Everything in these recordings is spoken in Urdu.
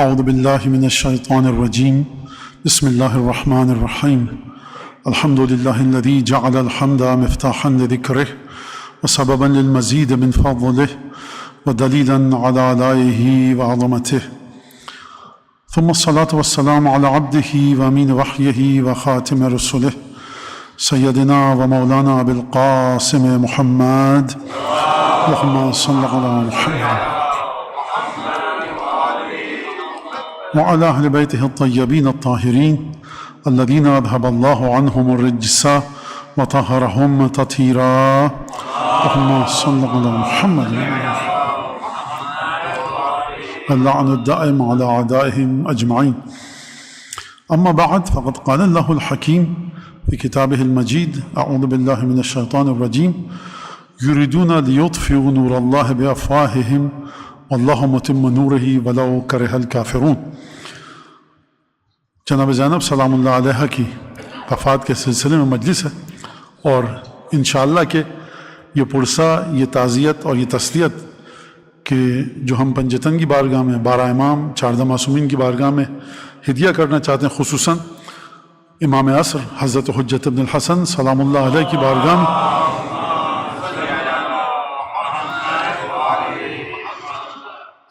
اعوذ باللہ من الشیطان الرجیم بسم اللہ الرحمن الرحیم الحمد للہ الذی جعل الحمد مفتاحا لذکرہ وسببا للمزید من فضلہ ودلیلا علی آلائہ وعظمتہ ثم الصلاة والسلام علی عبدہ وامین وحیہ وخاتم رسلہ سیدنا ومولانا ابی القاسم محمد اللہم صل علی محمد وعلى أهل بيته الطيبين الطاهرين الذين أذهب الله عنهم الرجس وطهرهم تطهيرا اللهم صل على محمد اللعن الدائم على أعدائهم أجمعين. أما بعد، فقد قال الله الحكيم في كتابه المجيد: أعوذ بالله من الشيطان الرجيم يريدون ليطفئوا نور الله بأفواههم واللہ متم نورہ ولو کرہ الکافرون. جناب زینب سلام اللہ علیہ کی وفات کے سلسلے میں مجلس ہے، اور انشاءاللہ کہ یہ پرسہ، یہ تعزیت اور یہ تسلیت کہ جو ہم پنجتن کی بارگاہ میں، 12 امام 14 معصومین کی بارگاہ میں ہدیہ کرنا چاہتے ہیں، خصوصاً امام عصر حضرت حجت ابن الحسن سلام اللہ علیہ کی بارگاہ میں،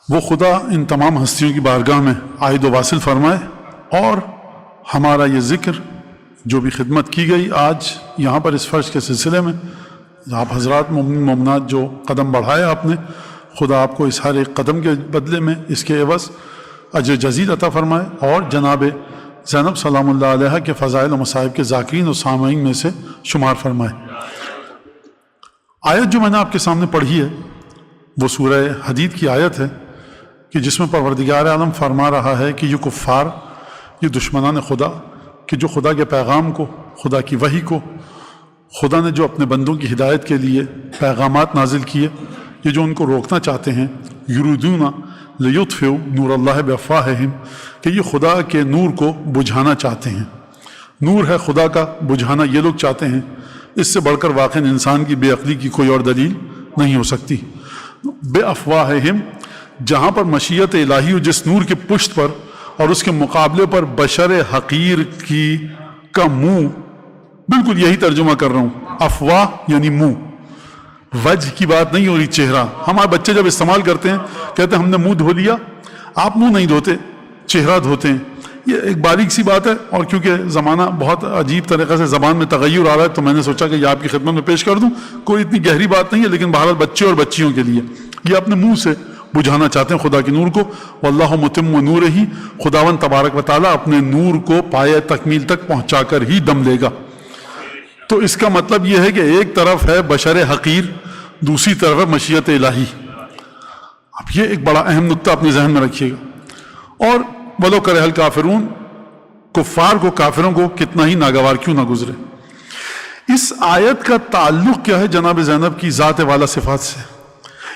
وہ خدا ان تمام ہستیوں کی بارگاہ میں عائد و واصل فرمائے، اور ہمارا یہ ذکر جو بھی خدمت کی گئی آج یہاں پر اس فرش کے سلسلے میں، آپ حضرات مومنین مومنات جو قدم بڑھائے آپ نے، خدا آپ کو اس ہر ایک قدم کے بدلے میں اس کے عوض اجر جزیل عطا فرمائے، اور جناب زینب سلام اللہ علیہ کے فضائل و مصائب کے ذاکرین و سامعین میں سے شمار فرمائے. آیت جو میں نے آپ کے سامنے پڑھی ہے وہ سورہ حدید کی آیت ہے کہ جس میں پروردگار عالم فرما رہا ہے کہ یہ کفار، یہ دشمنان خدا، کہ جو خدا کے پیغام کو، خدا کی وحی کو، خدا نے جو اپنے بندوں کی ہدایت کے لیے پیغامات نازل کیے، یہ جو ان کو روکنا چاہتے ہیں، یریدون لیطفئوا نور اللہ بافواہہم، کہ یہ خدا کے نور کو بجھانا چاہتے ہیں. نور ہے خدا کا، بجھانا یہ لوگ چاہتے ہیں. اس سے بڑھ کر واقعی انسان کی بے عقلی کی کوئی اور دلیل نہیں ہو سکتی. بافواہہم، جہاں پر مشیت الہی ہو، جس نور کے پشت پر اور اس کے مقابلے پر بشر حقیر کا منہ، بالکل یہی ترجمہ کر رہا ہوں. افواہ یعنی منہ، وجہ کی بات نہیں ہو رہی، چہرہ. ہمارے بچے جب استعمال کرتے ہیں کہتے ہیں ہم نے منہ دھو لیا. آپ منہ نہیں دھوتے، چہرہ دھوتے ہیں. یہ ایک باریک سی بات ہے، اور کیونکہ زمانہ بہت عجیب طریقے سے زبان میں تغیر آ رہا ہے تو میں نے سوچا کہ یہ آپ کی خدمت میں پیش کر دوں. کوئی اتنی گہری بات نہیں ہے، لیکن بہرحال بچے اور بچیوں کے لیے یہ اپنے منہ سے بجھانا چاہتے ہیں خدا کے نور کو. واللہ متم نورہ، خداوند تبارک و تعالیٰ اپنے نور کو پایہ تکمیل تک پہنچا کر ہی دم لے گا. تو اس کا مطلب یہ ہے کہ ایک طرف ہے بشر حقیر، دوسری طرف ہے مشیت الہی. اب یہ ایک بڑا اہم نقطہ اپنے ذہن میں رکھیے گا. اور ولو کرہ الکافرون، کفار کو، کافروں کو کتنا ہی ناگوار کیوں نہ گزرے. اس آیت کا تعلق کیا ہے جناب زینب کی ذات والا صفات سے؟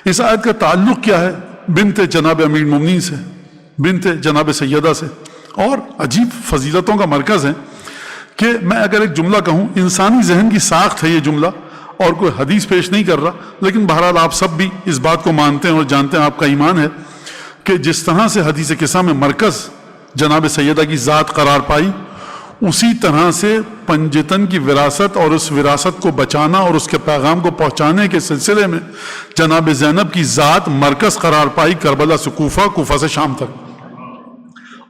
اس آیت کا تعلق کیا ہے بنت جناب امیر المومنین سے، بنت جناب سیدہ سے؟ اور عجیب فضیلتوں کا مرکز ہے کہ میں اگر ایک جملہ کہوں، انسانی ذہن کی ساخت ہے یہ جملہ، اور کوئی حدیث پیش نہیں کر رہا، لیکن بہرحال آپ سب بھی اس بات کو مانتے ہیں اور جانتے ہیں، آپ کا ایمان ہے کہ جس طرح سے حدیث قصہ میں مرکز جناب سیدہ کی ذات قرار پائی، اسی طرح سے پنجتن کی وراثت اور اس وراثت کو بچانا اور اس کے پیغام کو پہنچانے کے سلسلے میں جناب زینب کی ذات مرکز قرار پائی، کربلا سے کوفہ، کوفہ سے شام تک.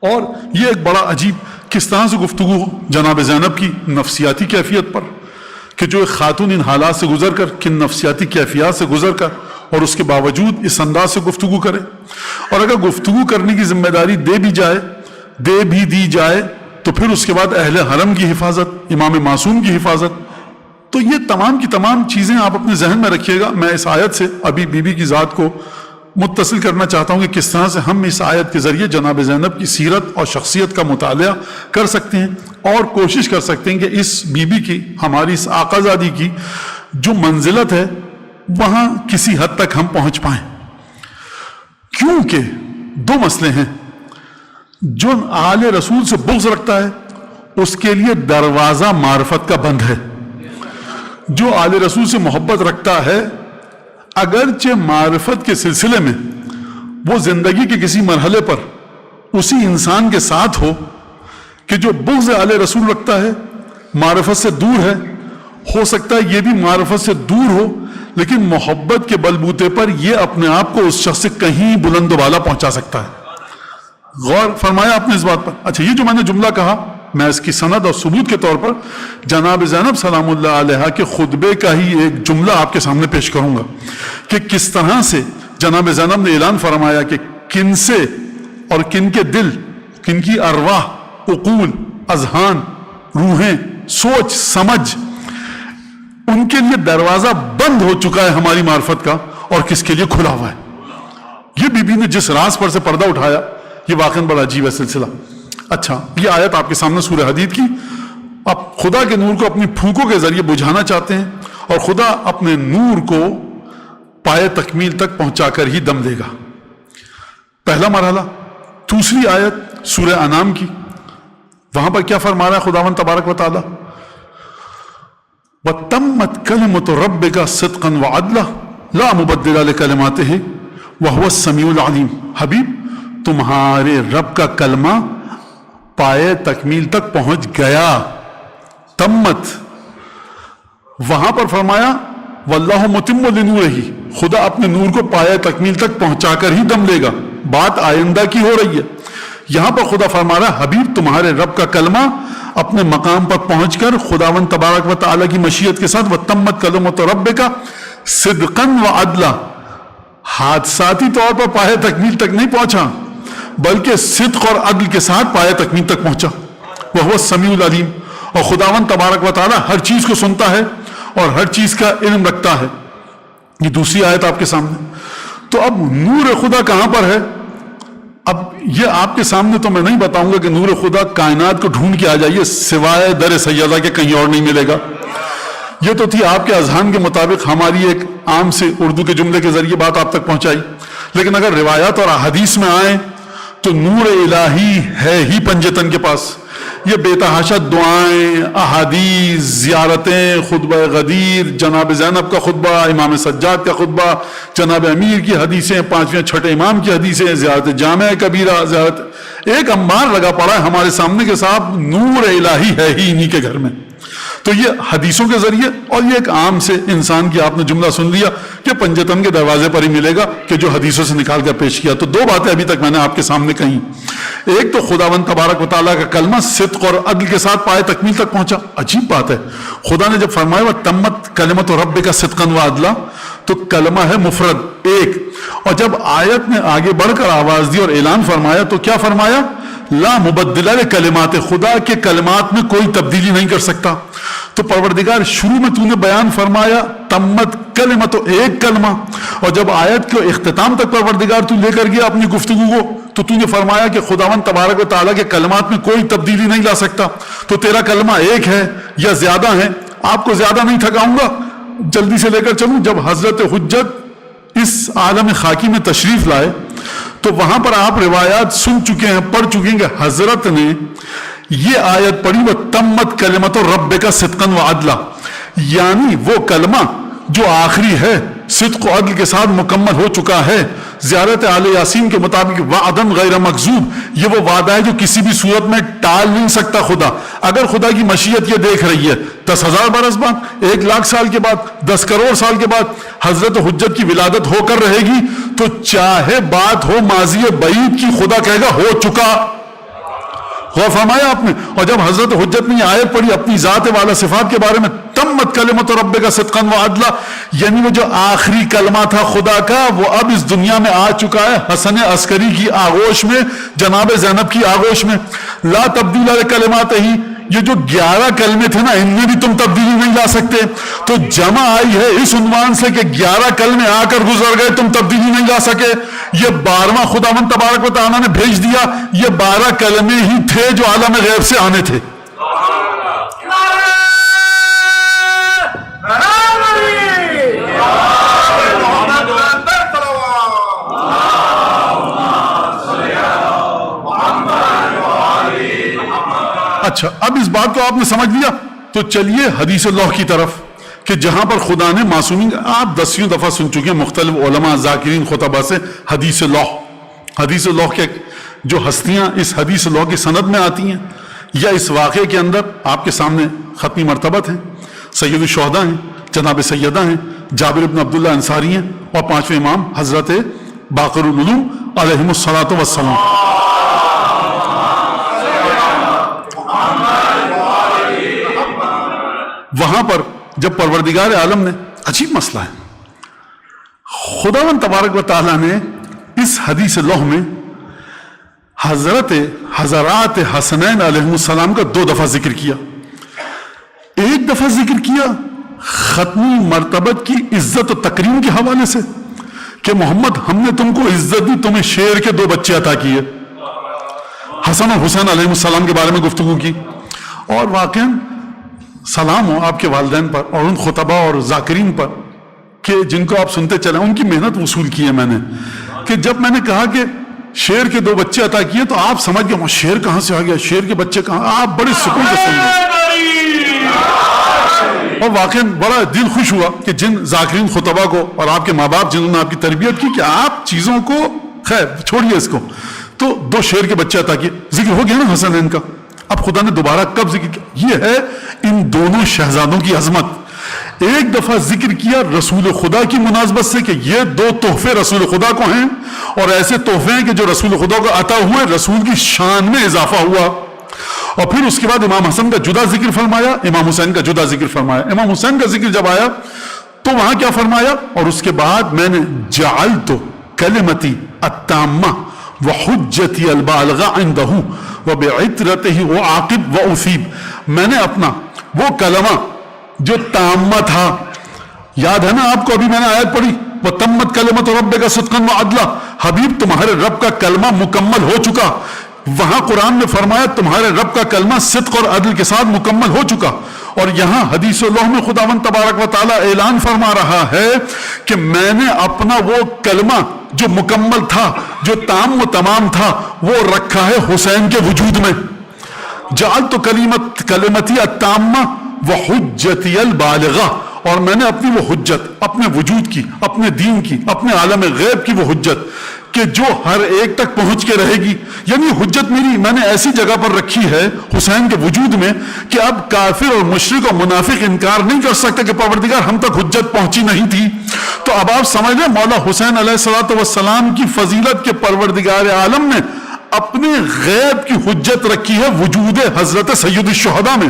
اور یہ ایک بڑا عجیب کس طرح سے گفتگو جناب زینب کی نفسیاتی کیفیت پر، کہ جو ایک خاتون ان حالات سے گزر کر، کن نفسیاتی کیفیات سے گزر کر، اور اس کے باوجود اس انداز سے گفتگو کرے. اور اگر گفتگو کرنے کی ذمہ داری دے بھی دی جائے تو پھر اس کے بعد اہل حرم کی حفاظت، امام معصوم کی حفاظت. تو یہ تمام کی تمام چیزیں آپ اپنے ذہن میں رکھیے گا. میں اس آیت سے ابھی بی بی کی ذات کو متصل کرنا چاہتا ہوں کہ کس طرح سے ہم اس آیت کے ذریعے جناب زینب کی سیرت اور شخصیت کا مطالعہ کر سکتے ہیں، اور کوشش کر سکتے ہیں کہ اس بی بی کی، ہماری اس آقازادی کی جو منزلت ہے وہاں کسی حد تک ہم پہنچ پائیں. کیونکہ دو مسئلے ہیں. جو آل رسول سے بغض رکھتا ہے اس کے لیے دروازہ معرفت کا بند ہے. جو آل رسول سے محبت رکھتا ہے اگرچہ معرفت کے سلسلے میں وہ زندگی کے کسی مرحلے پر اسی انسان کے ساتھ ہو کہ جو بغض اہل رسول رکھتا ہے، معرفت سے دور ہے. ہو سکتا ہے یہ بھی معرفت سے دور ہو لیکن محبت کے بلبوتے پر یہ اپنے آپ کو اس شخص سے کہیں بلند و بالا پہنچا سکتا ہے. غور فرمایا آپ نے اس بات پر. اچھا، یہ جو میں نے جملہ کہا میں اس کی سند اور ثبوت کے طور پر جناب زینب سلام اللہ علیہ کے خطبے کا ہی ایک جملہ آپ کے سامنے پیش کروں گا کہ کس طرح سے جناب زینب نے اعلان فرمایا کہ کن سے اور کن کے دل، کن کی ارواح، عقول، اذہان، روحیں، سوچ سمجھ، ان کے لیے دروازہ بند ہو چکا ہے ہماری معرفت کا اور کس کے لیے کھلا ہوا ہے. یہ بی بی نے جس راز پر سے پردہ اٹھایا یہ واقعاً بڑا عجیب ہے سلسلہ. اچھا، یہ آیت آپ کے سامنے سورہ حدید کی. آپ خدا کے نور کو اپنی پھونکوں کے ذریعے بجھانا چاہتے ہیں اور خدا اپنے نور کو پائے تکمیل تک پہنچا کر ہی دم دے گا. پہلا مرحلہ. دوسری آیت سورہ انعام کی، وہاں پر کیا فرما رہا ہے خداوند تبارک و تعالی؟ وَتَمَّتْ كَلِمَةُ رَبِّكَ صِدْقًا وَعَدْلًا لَا مُبَدِّلَ لِكَلِمَاتِهِ وَهُوَ السَّمِيعُ الْعَلِيمُ. حبیب، تمہارے رب کا کلمہ پائے تکمیل تک پہنچ گیا. تمت، وہاں پر فرمایا واللہ متم لنورہ، خدا اپنے نور کو پائے تکمیل تک پہنچا کر ہی دم لے گا. بات آئندہ کی ہو رہی ہے. یہاں پر خدا فرما رہا ہے حبیب تمہارے رب کا کلمہ اپنے مقام پر پہنچ کر خداوند تبارک و تعالیٰ کی مشیت کے ساتھ وَتَمَّتْ كَلِمَةُ رَبِّكَ صِدْقًا وَعَدْلًا، حادثاتی طور پر پائے تکمیل تک نہیں پہنچا بلکہ صدق اور عدل کے ساتھ پائے تکمیل تک پہنچا. وَهُوَ السَّمِيعُ الْعَلِيمُ، اور خداوند تبارک و تعالیٰ ہر چیز کو سنتا ہے اور ہر چیز کا علم رکھتا ہے. یہ دوسری آیت آپ کے سامنے. تو اب نور خدا کہاں پر ہے؟ اب یہ آپ کے سامنے تو میں نہیں بتاؤں گا کہ نور خدا کائنات کو ڈھونڈ کے آ جائیے سوائے در سیدہ کے کہیں اور نہیں ملے گا. یہ تو تھی آپ کے اذہان کے مطابق ہماری ایک عام سے اردو کے جملے کے ذریعے بات آپ تک پہنچائی. لیکن اگر روایات اور احادیث میں آئیں تو نور الہی ہے ہی پنجتن کے پاس. یہ بے تحاشا دعائیں، احادیث، زیارتیں، خطبہ غدیر، جناب زینب کا خطبہ، امام سجاد کا خطبہ، جناب امیر کی حدیثیں، پانچویں چھٹے امام کی حدیثیں، زیارت جامع کبیرہ، زیارت، ایک انبار لگا پڑا ہے ہمارے سامنے کے صاحب نور الہی ہے ہی انہی کے گھر میں. تو یہ حدیثوں کے ذریعے اور یہ ایک عام سے انسان کی آپ نے جملہ سن لیا کہ پنجتن کے دروازے پر ہی ملے گا کہ جو حدیثوں سے نکال کر پیش کیا. تو دو باتیں ابھی تک میں نے آپ کے سامنے کہیں. ایک تو خداوند تبارک و تعالیٰ کا کلمہ صدق اور عدل کے ساتھ پائے تکمیل تک پہنچا. عجیب بات ہے، خدا نے جب فرمایا وَتَمَّتْ كَلِمَةُ رَبِّكَ صِدْقًا وَعَدْلًا تو کلمہ ہے مفرد ایک، اور جب آیت نے آگے بڑھ کر آواز دی اور اعلان فرمایا تو کیا فرمایا؟ لا مبدل لکلمات، خدا کے کلمات میں کوئی تبدیلی نہیں کر سکتا. تو پروردگار شروع میں تو نے بیان فرمایا تمت کلمہ، تو ایک کلمہ، اور جب آیت کے اختتام تک پروردگار تو لے کر گیا اپنی گفتگو کو تو تو نے فرمایا کہ خداوند تبارک و تعالیٰ کے کلمات میں کوئی تبدیلی نہیں لا سکتا. تو تیرا کلمہ ایک ہے یا زیادہ ہے؟ آپ کو زیادہ نہیں تھکاؤں گا، جلدی سے لے کر چلوں. جب حضرت حجت اس عالم خاکی میں تشریف لائے تو وہاں پر آپ روایات سن چکے ہیں، پڑھ چکے ہیں کہ حضرت نے یہ آیت پڑھی وَتَمَّتْ كَلِمَةُ رَبِّكَ صِدْقًا وَعَدْلًا، یعنی وہ کلمہ جو آخری ہے صدق و عدل کے ساتھ مکمل ہو چکا ہے. زیارت آل یاسین کے مطابق وعدن غیر مکذوب، یہ وہ وعدہ ہے جو کسی بھی صورت میں ٹال نہیں سکتا خدا. اگر خدا کی مشیت یہ دیکھ رہی ہے 10,000 برس بعد، 1,00,000 سال کے بعد، 10 کروڑ سال کے بعد حضرت حجت کی ولادت ہو کر رہے گی تو چاہے بات ہو ماضی بعید کی، خدا کہے گا ہو چکا. غور فرمایا آپ نے. اور جب حضرت حجت نے آیت پڑھی اپنی ذات والا صفات کے بارے میں تمت کلمۃ ربک صدقا وعدلا، یعنی وہ جو آخری کلمہ تھا خدا کا وہ اب اس دنیا میں آ چکا ہے حسن عسکری کی آغوش میں، جناب زینب کی آغوش میں. لا تبدیل لکلماتہ، یہ جو 11 کلمے تھے نا ان میں بھی تم تبدیلی نہیں لا سکتے. تو جمع آئی ہے اس عنوان سے کہ 11 کلمے آ کر گزر گئے، تم تبدیلی نہیں لا سکے. یہ 12واں خداوند تبارک و تعالیٰ نے بھیج دیا. یہ 12 کلمے ہی تھے جو عالم غیب سے آنے تھے. اچھا، اب اس بات کو آپ نے سمجھ لیا تو چلیے حدیث اللہ کی طرف، کہ جہاں پر خدا نے معصومین، آپ 10ویں دفعہ سن چکے ہیں مختلف علماء ذاکرین خطبہ سے حدیث اللہ کے جو ہستیاں اس حدیث لو کی سند میں آتی ہیں یا اس واقعے کے اندر آپ کے سامنے ختمی مرتبت ہیں. سید الشہداء ہیں جناب سیدہ ہیں جابر بن عبداللہ انصاری ہیں اور پانچویں امام حضرت باقر العلوم علیہم الصلاۃ والسلام. وہاں پر جب پروردگار عالم نے, عجیب مسئلہ ہے, خداوند تبارک و تعالیٰ نے اس حدیث لوح میں حضرات حسنین علیہ السلام کا 2 دفعہ ذکر کیا. ایک دفعہ ذکر کیا ختمی مرتبت کی عزت و تکریم کے حوالے سے کہ محمد ہم نے تم کو عزت دی, تمہیں شیر کے 2 بچے عطا کیے. حسن اور حسین علیہ السلام کے بارے میں گفتگو کی, اور واقعاً سلام ہو آپ کے والدین پر اور ان خطبہ اور ذاکرین پر کہ جن کو آپ سنتے چلیں, ان کی محنت وصول کی ہے میں نے. کہ جب میں نے کہا کہ شیر کے 2 بچے عطا کیے تو آپ سمجھ گئے شیر کہاں سے آ گیا, شیر کے بچے کہاں, آپ بڑے سکون سے سن گئے. اور واقعاً بڑا دل خوش ہوا کہ جن ذاکرین خطبہ کو اور آپ کے ماں باپ جنہوں نے آپ کی تربیت کی کہ آپ چیزوں کو, خیر چھوڑیے اس کو, تو 2 شیر کے بچے عطا کیے. ذکر ہو گیا نا حسنین کا. اب خدا نے دوبارہ کب ذکر کیا؟ یہ ہے ان دونوں شہزادوں کی عظمت. ایک دفعہ ذکر کیا رسول خدا کی مناسبت سے کہ یہ 2 تحفے رسول خدا کو ہیں, اور ایسے تحفے ہیں کہ جو رسول خدا کو عطا ہوئے, رسول کی شان میں اضافہ ہوا. اور پھر اس کے بعد امام حسن کا جدا ذکر فرمایا, امام حسین کا جدا ذکر فرمایا. امام حسین کا ذکر جب آیا تو وہاں کیا فرمایا, اور اس کے بعد میں نے جعلت کلمتی التامہ وحجتی البالغہ عندہ وبعطرتہ وعاقب واصیب, میں نے اپنا وہ کلمہ جو تامہ تھا, یاد ہے نا آپ کو, ابھی میں نے آیت پڑھی وتمت کلمۃ ربک صدقا وعدلا, حبیب تمہارے رب کا کلمہ مکمل ہو چکا. وہاں قرآن نے فرمایا تمہارے رب کا کلمہ صدق اور عدل کے ساتھ مکمل ہو چکا. اور یہاں حدیث اللہ میں خداوند تبارک و تعالیٰ اعلان فرما رہا ہے کہ میں نے اپنا وہ کلمہ جو مکمل تھا, جو تام و تمام تھا, وہ رکھا ہے حسین کے وجود میں. جعلت کلمتی التامہ وحجتی البالغہ, اور میں نے اپنی وہ حجت, اپنے وجود کی, اپنے دین کی, اپنے عالم غیب کی وہ حجت کہ جو ہر ایک تک پہنچ کے رہے گی, یعنی حجت میری میں نے ایسی جگہ پر رکھی ہے حسین کے وجود میں کہ اب کافر اور مشرک اور منافق انکار نہیں کر سکتے کہ پروردگار ہم تک حجت پہنچی نہیں تھی. تو اب آپ سمجھ لیں مولا حسین علیہ الصلوۃ والسلام کی فضیلت کے پروردگار عالم نے اپنے غیب کی حجت رکھی ہے وجود حضرت سید الشہداء میں.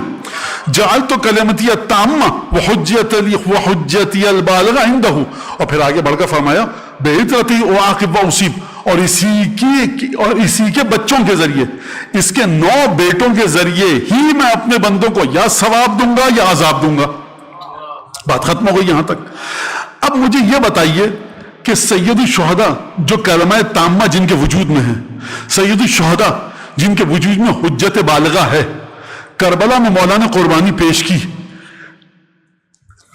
جعلت کلمتی التامہ وحجتی البالغہ عندہ, اور پھر آگے بڑھ کر فرمایا بعطرتی وعاقب واصیب, اور اسی کے بچوں کے ذریعے, اس کے 9 بیٹوں کے ذریعے ہی میں اپنے بندوں کو یا ثواب دوں گا یا عذاب دوں گا. بات ختم ہو گئی یہاں تک. اب مجھے یہ بتائیے کہ سید الشہداء جو کلمہ تامہ جن کے وجود میں ہے, سید الشہداء جن کے وجود میں حجت بالغہ ہے, کربلا میں مولا نے قربانی پیش کی,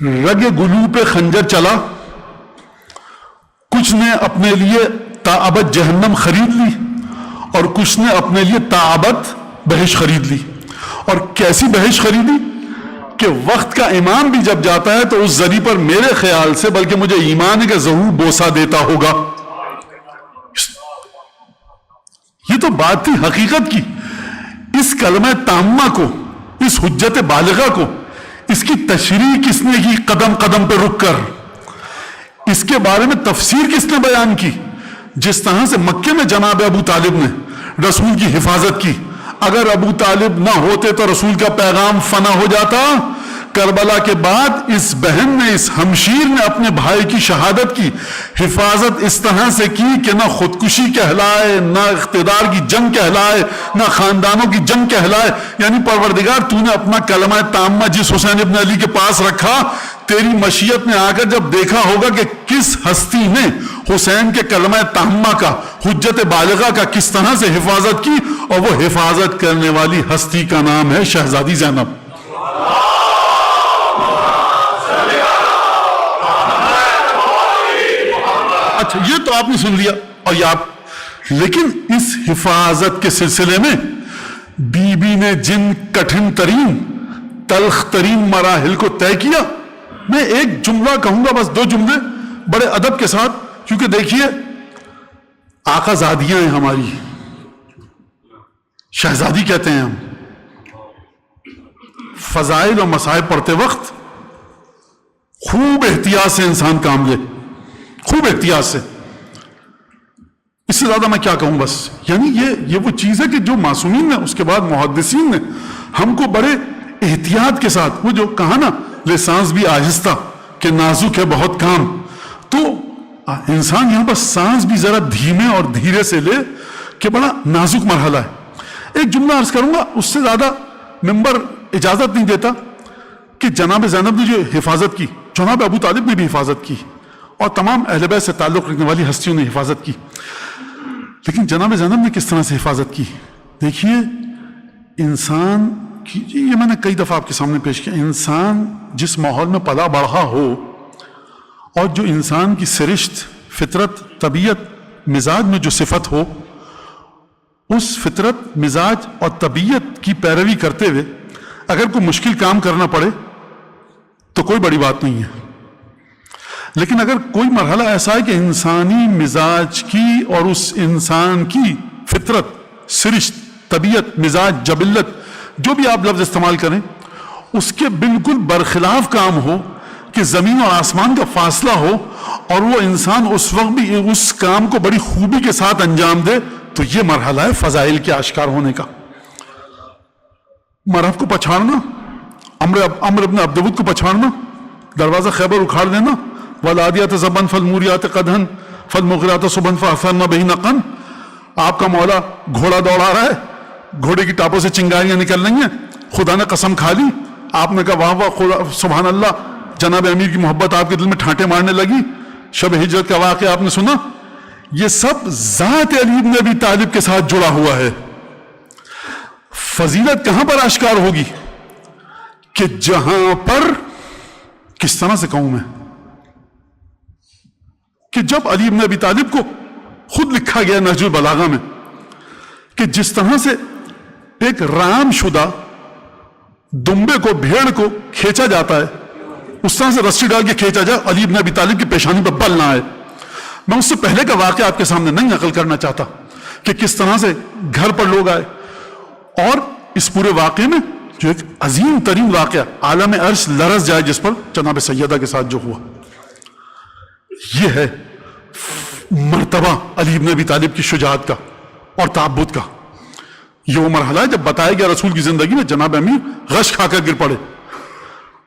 رگ گلو پہ خنجر چلا, کچھ نے اپنے لیے تاابت جہنم خرید لی اور کچھ نے اپنے لیے تاابت بہشت خرید لی. اور کیسی بہشت خریدی کہ وقت کا امام بھی جب جاتا ہے تو اس ذریعے پر میرے خیال سے, بلکہ مجھے ایمان ہے کہ ضرور بوسہ دیتا ہوگا. یہ تو بات تھی حقیقت کی. اس کلمہ تامہ کو, اس حجت بالغہ کو, اس کی تشریح کس نے کی قدم قدم پہ رک کر, اس کے بارے میں تفسیر کس نے بیان کی. جس طرح سے مکے میں جناب ابو طالب نے رسول کی حفاظت کی, اگر ابو طالب نہ ہوتے تو رسول کا پیغام فنا ہو جاتا. کربلا کے بعد اس بہن نے, اس ہمشیر نے اپنے بھائی کی شہادت کی حفاظت اس طرح سے کی کہ نہ خودکشی کہلائے, نہ اقتدار کی جنگ کہلائے, نہ خاندانوں کی جنگ کہلائے. یعنی پروردگار تو نے اپنا کلمہ تامہ جس حسین ابن علی کے پاس رکھا, تیری مشیت نے آ کر جب دیکھا ہوگا کہ کس ہستی نے حسین کے کلمہ تامہ کا, حجت بالغہ کا کس طرح سے حفاظت کی, اور وہ حفاظت کرنے والی ہستی کا نام ہے شہزادی زینب. اچھا یہ تو آپ نے سن لیا, اور لیکن اس حفاظت کے سلسلے میں بی بی نے جن کٹھن ترین تلخ ترین مراحل کو طے کیا, میں ایک جملہ کہوں گا, بس 2 جملے بڑے ادب کے ساتھ, کیونکہ دیکھیے آقا زادیاں ہیں ہماری, شہزادی کہتے ہیں ہم. فضائل اور مصائب پڑھتے وقت خوب احتیاط سے انسان کام لے, خوب احتیاط سے. اس سے زیادہ میں کیا کہوں بس. یعنی یہ وہ چیز ہے کہ جو معصومین نے, اس کے بعد محدثین نے ہم کو بڑے احتیاط کے ساتھ, وہ جو کہا نا لے سانس بھی آہستہ کہ نازک ہے بہت کام, تو انسان یہاں پر سانس بھی ذرا دھیمے اور دھیرے سے لے کہ بڑا نازک مرحلہ ہے. ایک جملہ عرض کروں گا, اس سے زیادہ ممبر اجازت نہیں دیتا, کہ جناب زینب نے جو حفاظت کی, جناب ابو طالب نے بھی حفاظت کی, اور تمام اہل بیت سے تعلق رکھنے والی ہستیوں نے حفاظت کی, لیکن جناب زینب نے کس طرح سے حفاظت کی. دیکھیے انسان کی, یہ میں نے کئی دفعہ آپ کے سامنے پیش کیا, انسان جس ماحول میں پلا بڑھا ہو, اور جو انسان کی سرشت, فطرت, طبیعت, مزاج میں جو صفت ہو, اس فطرت, مزاج اور طبیعت کی پیروی کرتے ہوئے اگر کوئی مشکل کام کرنا پڑے تو کوئی بڑی بات نہیں ہے. لیکن اگر کوئی مرحلہ ایسا ہے کہ انسانی مزاج کی اور اس انسان کی فطرت, سرشت, طبیعت, مزاج, جبلت, جو بھی آپ لفظ استعمال کریں, اس کے بالکل برخلاف کام ہو, کہ زمین اور آسمان کا فاصلہ ہو, اور وہ انسان اس وقت بھی اس کام کو بڑی خوبی کے ساتھ انجام دے, تو یہ مرحلہ ہے فضائل کے آشکار ہونے کا. مرحب کو پچھاڑنا, عمرو بن عبدود کو پچھاڑنا, دروازہ خیبر اکھاڑ دینا, والعادیات ضبا فالموریات قدحا فالمغیرات صبحا فاثرن به نقعا. آپ کا مولا گھوڑا دوڑا رہا ہے, گھوڑے کی ٹاپوں سے چنگاریاں نکل رہی ہیں, خدا نے قسم کھا لی, آپ نے کہا واہ واہ خدا سبحان اللہ, جناب امیر کی محبت آپ کے دل میں ٹھانٹے مارنے لگی, شب ہجرت کا واقعہ آپ نے سنا. یہ سب ذات علی بن ابی طالب کے ساتھ جڑا ہوا ہے. فضیلت کہاں پر آشکار ہوگی؟ کہ جہاں پر, کس طرح سے کہوں میں, کہ جب علی بن ابی طالب کو خود لکھا گیا نہج البلاغہ میں کہ جس طرح سے ایک رام شدہ دمبے کو, بھیڑ کو کھینچا جاتا ہے, اس طرح سے رسی ڈال کے کھینچا جائے, علی بن ابی طالب کی پیشانی پر بل نہ آئے. میں اس سے پہلے کا واقعہ آپ کے سامنے نہیں نقل کرنا چاہتا کہ کس طرح سے گھر پر لوگ آئے, اور اس پورے واقعے میں جو ایک عظیم ترین واقعہ, عالم عرش لرز جائے جس پر, جناب سیدہ کے ساتھ جو ہوا, یہ ہے مرتبہ علی بن ابی طالب کی شجاعت کا اور تعبد کا. یہ وہ مرحلہ ہے جب بتایا گیا رسول کی زندگی میں جناب امیر غش کھا کر گر پڑے,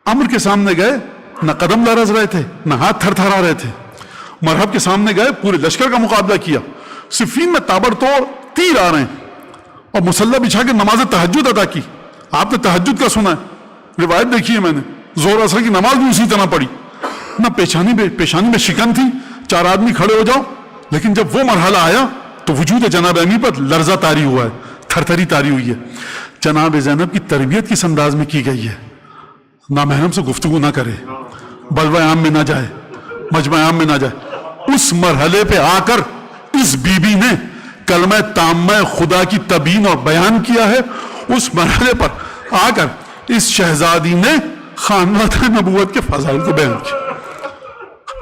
عمر کے سامنے گئے, نہ قدم لرز رہے تھے نہ ہاتھ تھر تھرا رہے تھے, مرحب کے سامنے گئے, پورے لشکر کا مقابلہ کیا, صفین میں تابڑ توڑ تیر آ رہے ہیں, اور مسلح بچھا کے نماز تہجد ادا کی. آپ نے تہجد کا سنا ہے, روایت دیکھی ہے میں نے, زور اثر کی نماز بھی اسی طرح پڑھی, نہ پیشانی میں شکن تھی, 4 آدمی کھڑے ہو جاؤ, لیکن جب وہ مرحلہ آیا تو وجود جناب امیر پر لرزہ طاری ہوا ہے, تھرتھری طاری ہوئی ہے. جناب زینب کی تربیت کس انداز میں کی گئی ہے, نامحرم سے گفتگو نہ کرے, بلوہ عام میں نہ جائے, مجمع عام میں نہ جائے. اس مرحلے پہ آ کر اس بی بی نے کلمہ تامہ خدا کی تبیین اور بیان کیا ہے. اس مرحلے پر آ کر اس شہزادی نے خانہ نبوت کے فضائل کو بیان کیا.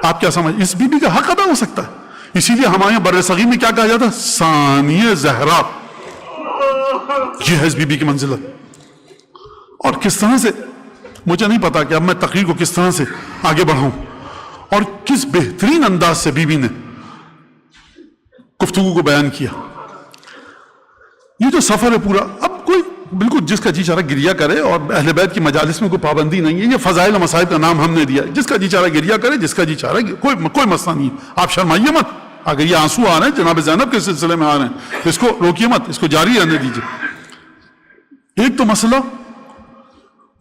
آپ کیا سمجھ, اس بی بی کا حق ادا ہو سکتا ہے؟ اسی لیے ہمارے بر صغیر میں کیا کہا جاتا ہے, ثانیہ زہرا. یہ ہے اس بی بی کی منزلت. اور کس طرح سے, مجھے نہیں پتا کہ اب میں تقریر کو کس طرح سے آگے بڑھاؤں, اور کس بہترین انداز سے بی بی نے گفتگو کو بیان کیا. یہ جو سفر ہے پورا, اب کوئی بالکل جس کا جی چارہ گریا کرے, اور اہل بیت کی مجالس میں کوئی پابندی نہیں ہے, یہ فضائل و مصائب کا نام ہم نے دیا, جس کا جی چارہ گریا کرے, جس کا جی چارہ, کوئی مسئلہ نہیں ہے. آپ شرمائیے مت, اگر یہ آنسو آ رہے ہیں جناب زینب کے سلسلے میں آ رہے ہیں, اس کو روکیے مت, اس کو جاری رہنے دیجیے. ایک تو مسئلہ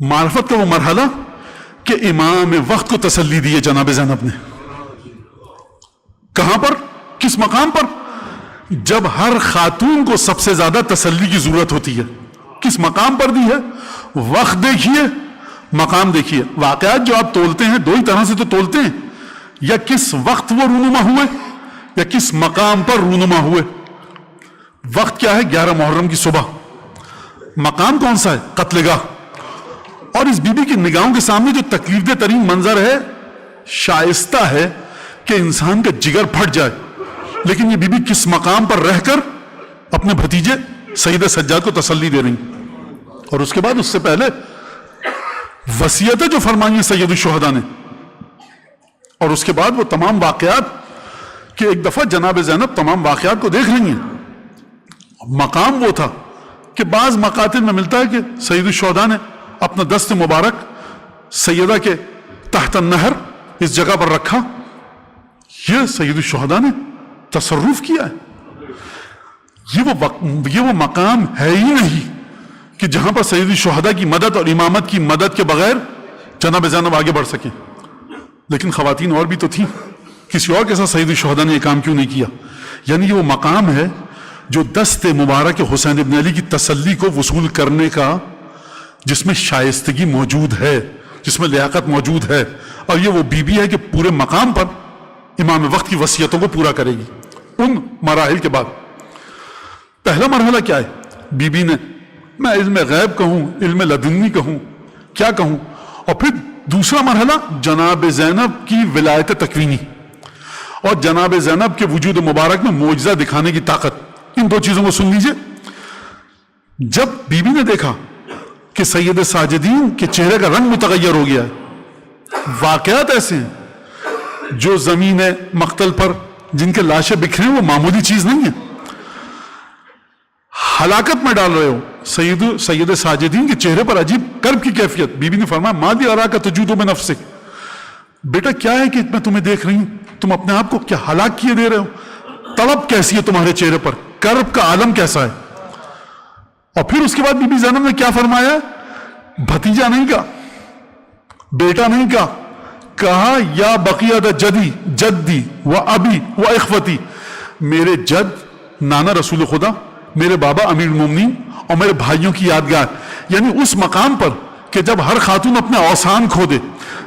معرفت کا وہ مرحلہ کہ امام وقت کو تسلی دی ہے جناب زینب نے. کہاں پر, کس مقام پر؟ جب ہر خاتون کو سب سے زیادہ تسلی کی ضرورت ہوتی ہے. کس مقام پر دی ہے؟ وقت دیکھیے, مقام دیکھیے. واقعات جو آپ تولتے ہیں دو ہی طرح سے تو تولتے ہیں, یا کس وقت وہ رونما ہوئے, یا کس مقام پر رونما ہوئے. وقت کیا ہے؟ 11 محرم کی صبح. مقام کون سا ہے؟ قتل گاہ. اور اس بی بی کی نگاہوں کے سامنے جو تکلیف دہ ترین منظر ہے, شائستہ ہے کہ انسان کا جگر پھٹ جائے, لیکن یہ بی بی کس مقام پر رہ کر اپنے بھتیجے سید سجاد کو تسلی دے رہی، اور اس کے بعد اس سے پہلے وصیتیں جو فرمائی ہیں سید الشہداء نے، اور اس کے بعد وہ تمام واقعات کہ ایک دفعہ جناب زینب تمام واقعات کو دیکھ رہی ہیں۔ مقام وہ تھا کہ بعض مقاتل میں ملتا ہے کہ سید الشہداء نے اپنا دست مبارک سیدہ کے تحت النہر اس جگہ پر رکھا، یہ سید الشہداء نے تصرف کیا ہے۔ یہ وہ مقام ہے ہی نہیں کہ جہاں پر سید الشہداء کی مدد اور امامت کی مدد کے بغیر جناب زینب آگے بڑھ سکیں، لیکن خواتین اور بھی تو تھیں، کسی اور کے ساتھ سید الشہداء نے یہ کام کیوں نہیں کیا؟ یعنی یہ وہ مقام ہے جو دست مبارک حسین ابن علی کی تسلی کو وصول کرنے کا، جس میں شائستگی موجود ہے، جس میں لیاقت موجود ہے، اور یہ وہ بی بی ہے کہ پورے مقام پر امام وقت کی وصیتوں کو پورا کرے گی۔ ان مراحل کے بعد پہلا مرحلہ کیا ہے؟ بی بی نے میں علم غیب کہوں، علم لدنی کہوں، کیا کہوں، اور پھر دوسرا مرحلہ جناب زینب کی ولایت تکوینی اور جناب زینب کے وجود مبارک میں معجزہ دکھانے کی طاقت۔ ان دو چیزوں کو سن لیجئے۔ جب بی بی نے دیکھا کہ سید ساجدین کے چہرے کا رنگ متغیر ہو گیا ہے، واقعات ایسے ہیں جو زمین مقتل پر جن کے لاشیں بکھرے ہیں وہ معمولی چیز نہیں ہے، ہلاکت میں ڈال رہے ہو، سید ساجدین کے چہرے پر عجیب کرب کی کیفیت۔ بی بی نے فرمایا ما لی اراک تجود من نفسک، بیٹا کیا ہے کہ میں تمہیں دیکھ رہی ہوں، تم اپنے آپ کو کیا ہلاک کیے دے رہے ہو، طلب کیسی ہے تمہارے چہرے پر، کرب کا عالم کیسا ہے؟ اور پھر اس کے بعد بی بی زینب نے کیا فرمایا؟ بھتیجا نہیں کہا، بیٹا نہیں کہا یا بقیت جدی و ابی و اخوتی، میرے جد نانا رسول خدا، میرے بابا امیر المومنین اور میرے بھائیوں کی یادگار۔ یعنی اس مقام پر کہ جب ہر خاتون اپنے اوسان کھو دے،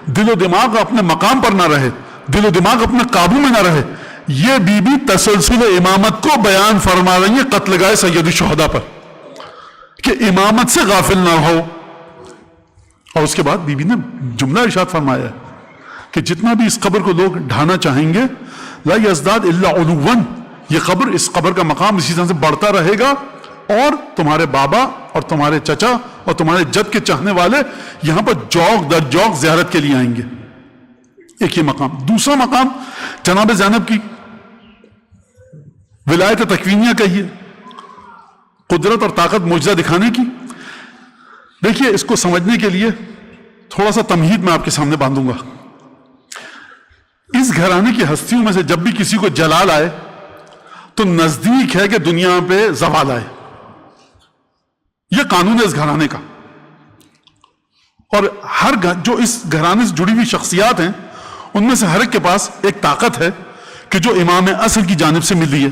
دل و دماغ اپنے مقام پر نہ رہے، دل و دماغ اپنے قابو میں نہ رہے، یہ بی بی تسلسل امامت کو بیان فرما رہی ہے قتل گاہ سید الشہداء پر، کہ امامت سے غافل نہ ہو۔ اور اس کے بعد بی بی نے جملہ ارشاد فرمایا ہے کہ جتنا بھی اس قبر کو لوگ ڈھانا چاہیں گے لا یزداد الا علوا، یہ قبر، اس قبر کا مقام اسی طرح سے بڑھتا رہے گا، اور تمہارے بابا اور تمہارے چچا اور تمہارے جد کے چاہنے والے یہاں پر جوق در جوق زیارت کے لیے آئیں گے۔ ایک یہ مقام۔ دوسرا مقام جناب زینب کی ولایت تکوینیہ کہیے، قدرت اور طاقت معجزہ دکھانے کی۔ دیکھیے اس کو سمجھنے کے لیے تھوڑا سا تمہید میں آپ کے سامنے باندھوں گا۔ اس گھرانے کی ہستیوں میں سے جب بھی کسی کو جلال آئے تو نزدیک ہے کہ دنیا پہ زوال آئے، یہ قانون ہے اس گھرانے کا۔ اور جو اس گھرانے سے جڑی ہوئی شخصیات ہیں ان میں سے ہر ایک کے پاس ایک طاقت ہے کہ جو امام اصل کی جانب سے ملی ہے۔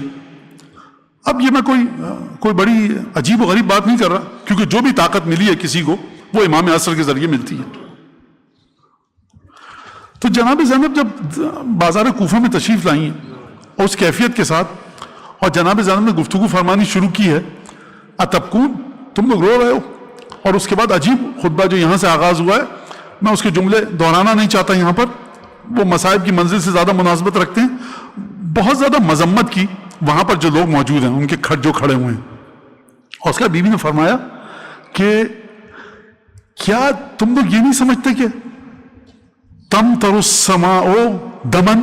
اب یہ میں کوئی بڑی عجیب و غریب بات نہیں کر رہا، کیونکہ جو بھی طاقت ملی ہے کسی کو وہ امام اصل کے ذریعے ملتی ہے۔ تو جناب زینب جب بازار کوفہ میں تشریف لائی ہیں اور اس کیفیت کے ساتھ، اور جناب زینب نے گفتگو فرمانی شروع کی ہے، اتبکون، تم لوگ رو رہے ہو، اور اس کے بعد عجیب خطبہ جو یہاں سے آغاز ہوا ہے، میں اس کے جملے دہرانا نہیں چاہتا یہاں پر، وہ مصائب کی منزل سے زیادہ مناسبت رکھتے ہیں۔ بہت زیادہ مذمت کی وہاں پر جو لوگ موجود ہیں ان کے جو کھڑے ہوئے ہیں، اور اس کا بیوی نے فرمایا کہ کیا تم لوگ یہ نہیں سمجھتے کہ تم تر السماء دمن،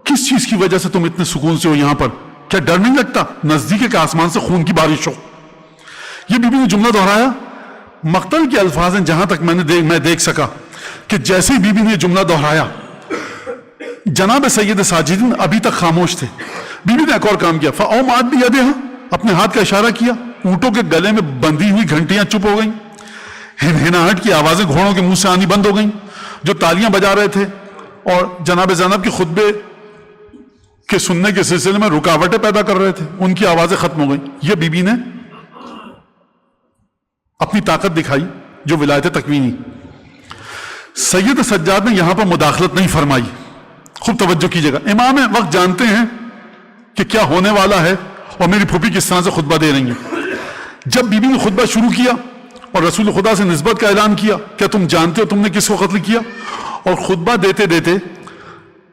کس چیز کی وجہ سے تم اتنے سکون سے ہو یہاں پر؟ کیا ڈر نہیں لگتا نزدیک ہے کہ آسمان سے خون کی بارش ہو؟ یہ بیوی نے جملہ دہرایا، مقتل کے الفاظ ہیں جہاں تک میں دیکھ سکا کہ جیسے ہی بیوی نے یہ جملہ دہرایا، جناب سید ساجدین ابھی تک خاموش تھے۔ بیوی نے ایک اور کام کیا، فَأَوْمَعَتْ بِيَدِهَا، اپنے ہاتھ کا اشارہ کیا، اونٹوں کے گلے میں بندھی ہوئی گھنٹیاں چپ ہو گئیں، ہنہناہٹ کی آوازیں گھوڑوں کے منہ سے آنی بند ہو گئیں، جو تالیاں بجا رہے تھے اور جناب زینب کے خطبے کے سننے کے سلسلے میں رکاوٹیں پیدا کر رہے تھے، ان کی آوازیں ختم ہو گئیں۔ یہ بی بی نے اپنی طاقت دکھائی جو ولایت تکوینی۔ سید سجاد نے یہاں پر مداخلت نہیں فرمائی، خوب توجہ کیجیے گا۔ امام وقت جانتے ہیں کہ کیا ہونے والا ہے اور میری پھوپھی کس طرح سے خطبہ دے رہی ہیں۔ جب بی بی نے خطبہ شروع کیا اور رسول خدا سے نسبت کا اعلان کیا، کیا تم جانتے ہو تم نے کس کو قتل کیا؟ اور خطبہ دیتے دیتے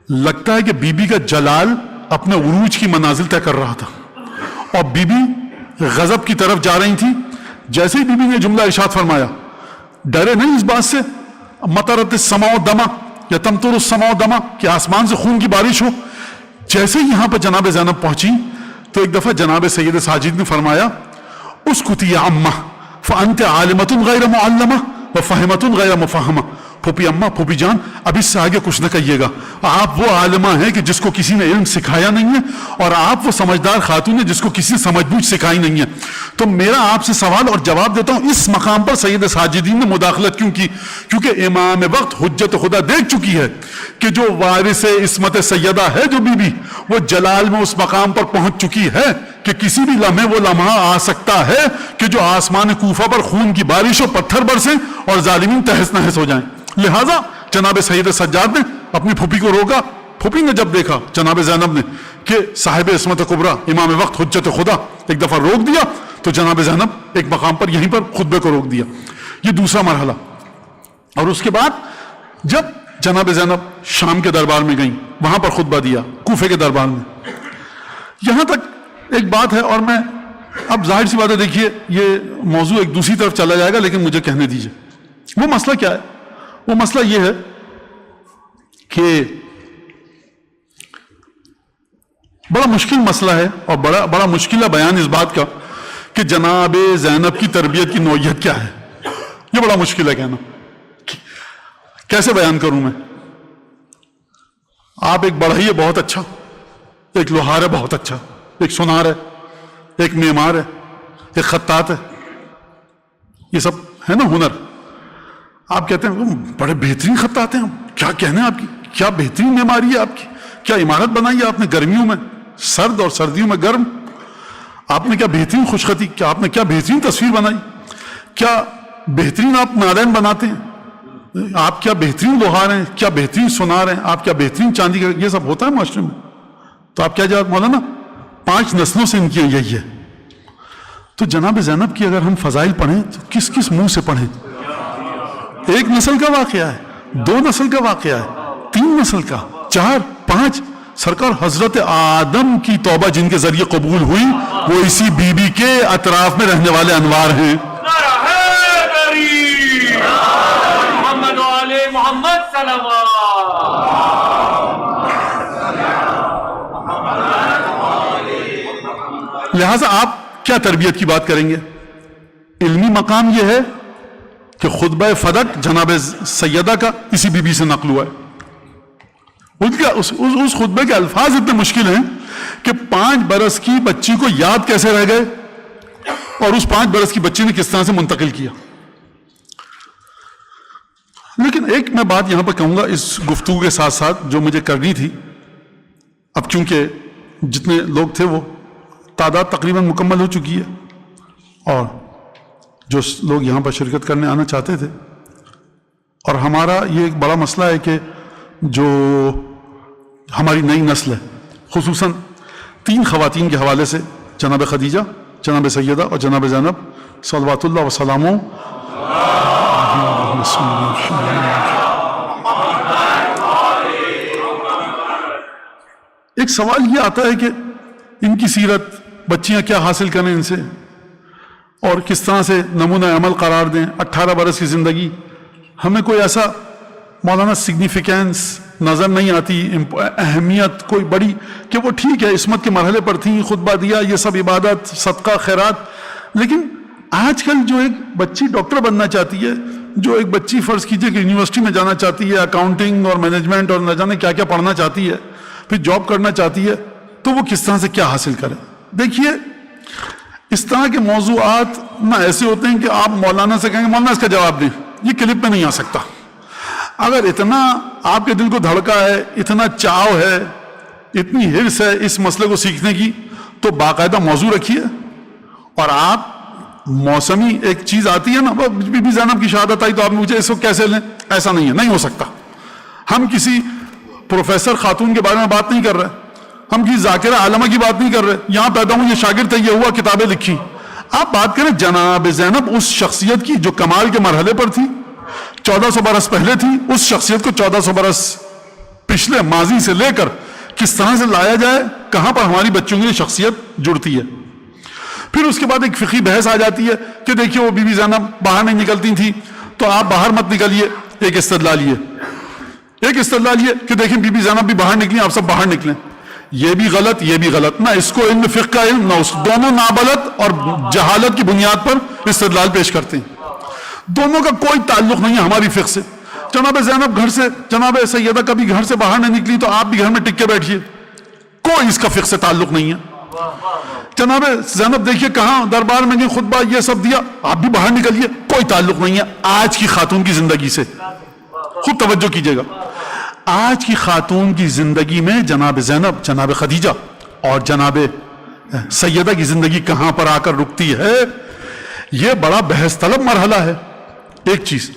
لگتا ہے کہ بی بی کا جلال اپنے عروج کی منازل طے کر رہا تھا، اور بی بی غضب کی طرف جا رہی تھیں. جیسے ہی بی بی نے جملہ ارشاد فرمایا, ڈرے نہیں اس بات سے, مطرت السماء دما یا تمطر السماء دما, کہ آسمان سے خون کی بارش ہو. جیسے ہی یہاں پر جناب زینب پہنچی تو ایک دفعہ جناب سید ساجد نے فرمایا, اسکتی یا امہ فانت عالمۃ غیر معلمہ وفہمۃ غیر مفہمہ. پھوپھی اماں, پھوپھی جان, اب اس سے آگے کچھ نہ کہیے گا. آپ وہ عالمہ ہیں کہ جس کو کسی نے علم سکھایا نہیں ہے, اور آپ وہ سمجھدار خاتون ہیں جس کو کسی نے سمجھ بوجھ سکھائی نہیں ہے. تو میرا آپ سے سوال اور جواب دیتا ہوں, اس مقام پر سید ساجدین نے مداخلت کیوں کی؟ کیونکہ امام وقت حجت خدا دیکھ چکی ہے کہ جو وارث عصمت سیدہ ہے جو بی بی, وہ جلال میں اس مقام پر پہنچ چکی ہے کہ کسی بھی لمحے وہ لمحہ آ سکتا ہے کہ جو آسمان کوفہ پر خون کی بارش و پتھر برسیں اور ظالمین تہس نہس ہو جائیں. لہذا جناب سید سجاد نے اپنی پھوپھی کو روکا. پھوپھی نے جب دیکھا جناب زینب نے کہ صاحب عصمت کبریٰ امام وقت حجت خدا ایک دفعہ روک دیا, تو جناب زینب ایک مقام پر یہیں پر خطبے کو روک دیا. یہ دوسرا مرحلہ. اور اس کے بعد جب جناب زینب شام کے دربار میں گئیں, وہاں پر خطبہ دیا, کوفے کے دربار میں. یہاں تک ایک بات ہے, اور میں اب ظاہر سی بات ہے, دیکھیے یہ موضوع ایک دوسری طرف چلا جائے گا, لیکن مجھے کہنے دیجیے. وہ مسئلہ کیا ہے؟ وہ مسئلہ یہ ہے کہ بڑا مشکل مسئلہ ہے, اور بڑا مشکل ہے بیان اس بات کا کہ جناب زینب کی تربیت کی نوعیت کیا ہے. یہ بڑا مشکل ہے کہنا. کیسے بیان کروں میں؟ آپ ایک بڑھئی ہے بہت اچھا, ایک لوہار ہے بہت اچھا, ایک سونار ہے, ایک معمار ہے, ایک خطاط ہے, یہ سب ہے نا ہنر. آپ کہتے ہیں بڑے بہترین خطاط ہیں, کیا کہنے آپ کی, کیا بہترین معماری ہے آپ کی, کیا عمارت بنائی ہے آپ نے گرمیوں میں سرد اور سردیوں میں گرم, آپ نے کیا بہترین خوشخطی, کیا آپ نے کیا بہترین تصویر بنائی, کیا بہترین آپ نالین بناتے ہیں, آپ کیا بہترین لوہار ہیں, کیا بہترین سونار ہیں, آپ کیا بہترین چاندی کا, یہ سب ہوتا ہے معاشرے میں. تو آپ کیا جواب مولانا, 5 نسلوں سے ان کی یہی ہے. تو جناب زینب کی اگر ہم فضائل پڑھیں تو کس کس منہ سے پڑھیں؟ 1 نسل کا واقعہ ہے, 2 نسل کا واقعہ ہے, 3 نسل کا, 4 5. سرکار حضرت آدم کی توبہ جن کے ذریعے قبول ہوئی وہ اسی بی بی کے اطراف میں رہنے والے انوار ہیں. محمد و آل محمد صلوات. لہٰذا آپ کیا تربیت کی بات کریں گے؟ علمی مقام یہ ہے کہ خطبہ فدق جناب سیدہ کا اسی بی بی سے نقل ہوا ہے. اس خطبے کے الفاظ اتنے مشکل ہیں کہ 5 برس کی بچی کو یاد کیسے رہ گئے, اور اس 5 برس کی بچی نے کس طرح سے منتقل کیا. لیکن ایک میں بات یہاں پر کہوں گا اس گفتگو کے ساتھ ساتھ جو مجھے کرنی تھی. اب چونکہ جتنے لوگ تھے وہ تعداد تقریباً مکمل ہو چکی ہے, اور جو لوگ یہاں پر شرکت کرنے آنا چاہتے تھے, اور ہمارا یہ ایک بڑا مسئلہ ہے کہ جو ہماری نئی نسل ہے, خصوصاً 3 خواتین کے حوالے سے, جناب خدیجہ, جناب سیدہ اور جناب زینب صلوات اللہ وسلامہ, ایک سوال یہ آتا ہے کہ ان کی سیرت, بچیاں کیا حاصل کریں ان سے, اور کس طرح سے نمونہ عمل قرار دیں. 18 برس کی زندگی, ہمیں کوئی ایسا مولانا سگنیفیکینس نظر نہیں آتی, اہمیت کوئی بڑی, کہ وہ ٹھیک ہے عصمت کے مرحلے پر تھیں, خطبہ دیا, یہ سب عبادت صدقہ خیرات. لیکن آج کل جو ایک بچی ڈاکٹر بننا چاہتی ہے, جو ایک بچی فرض کیجئے کہ یونیورسٹی میں جانا چاہتی ہے, اکاؤنٹنگ اور مینجمنٹ اور نہ جانے کیا کیا پڑھنا چاہتی ہے, پھر جاب کرنا چاہتی ہے, تو وہ کس طرح سے کیا حاصل کرے. دیکھیے اس طرح کے موضوعات نہ ایسے ہوتے ہیں کہ آپ مولانا سے کہیں گے مولانا اس کا جواب دیں, یہ کلپ میں نہیں آ سکتا. اگر اتنا آپ کے دل کو دھڑکا ہے, اتنا چاؤ ہے, اتنی حرص ہے اس مسئلے کو سیکھنے کی, تو باقاعدہ موضوع رکھیے. اور آپ موسمی ایک چیز آتی ہے نا, بی بی زینب کی شہادت آئی تو آپ مجھے اس کو کیسے لیں, ایسا نہیں ہے, نہیں ہو سکتا. ہم کسی پروفیسر خاتون کے بارے میں بات نہیں کر رہے, ہم کسی ذاکرہ عالمہ کی بات نہیں کر رہے, یہاں پیدا ہوں, یہ شاگرد تھے, یہ ہوا, کتابیں لکھی. آپ بات کریں جناب زینب اس شخصیت کی جو کمال کے مرحلے پر تھی, 1400 برس پہلے تھی, اس شخصیت کو 1400 برس پچھلے ماضی سے لے کر کس طرح سے لایا جائے, کہاں پر ہماری بچوں کی شخصیت جڑتی ہے. پھر اس کے بعد ایک فقہی بحث آ جاتی ہے کہ دیکھیے وہ بی بی زینب باہر نہیں نکلتی تھی تو آپ باہر مت نکلیے. ایک استدلال یہ کہ دیکھیں بی بی زینب بھی باہر نکلی, آپ سب باہر نکلیں. یہ بھی غلط, یہ بھی غلط. نہ اس کو علم فقہ کا علم, نہ اس, دونوں نابلد اور جہالت کی بنیاد پر استدلال پیش کرتے ہیں. دونوں کا کوئی تعلق نہیں ہے ہماری فقہ سے. جناب زینب گھر سے, جناب سیدہ کبھی گھر سے باہر نہیں نکلی تو آپ بھی گھر میں ٹک کے بیٹھیے, کوئی اس کا فقہ سے تعلق نہیں ہے. جناب زینب دیکھیے کہاں دربار میں گئی, خطبہ یہ سب دیا, آپ بھی باہر نکلیے, کوئی تعلق نہیں ہے آج کی خاتون کی زندگی سے. خوب توجہ کیجئے گا, آج کی خاتون کی زندگی میں جناب زینب, جناب خدیجہ اور جناب سیدہ کی زندگی کہاں پر آ کر رکتی ہے, یہ بڑا بحث طلب مرحلہ ہے. ایک چیز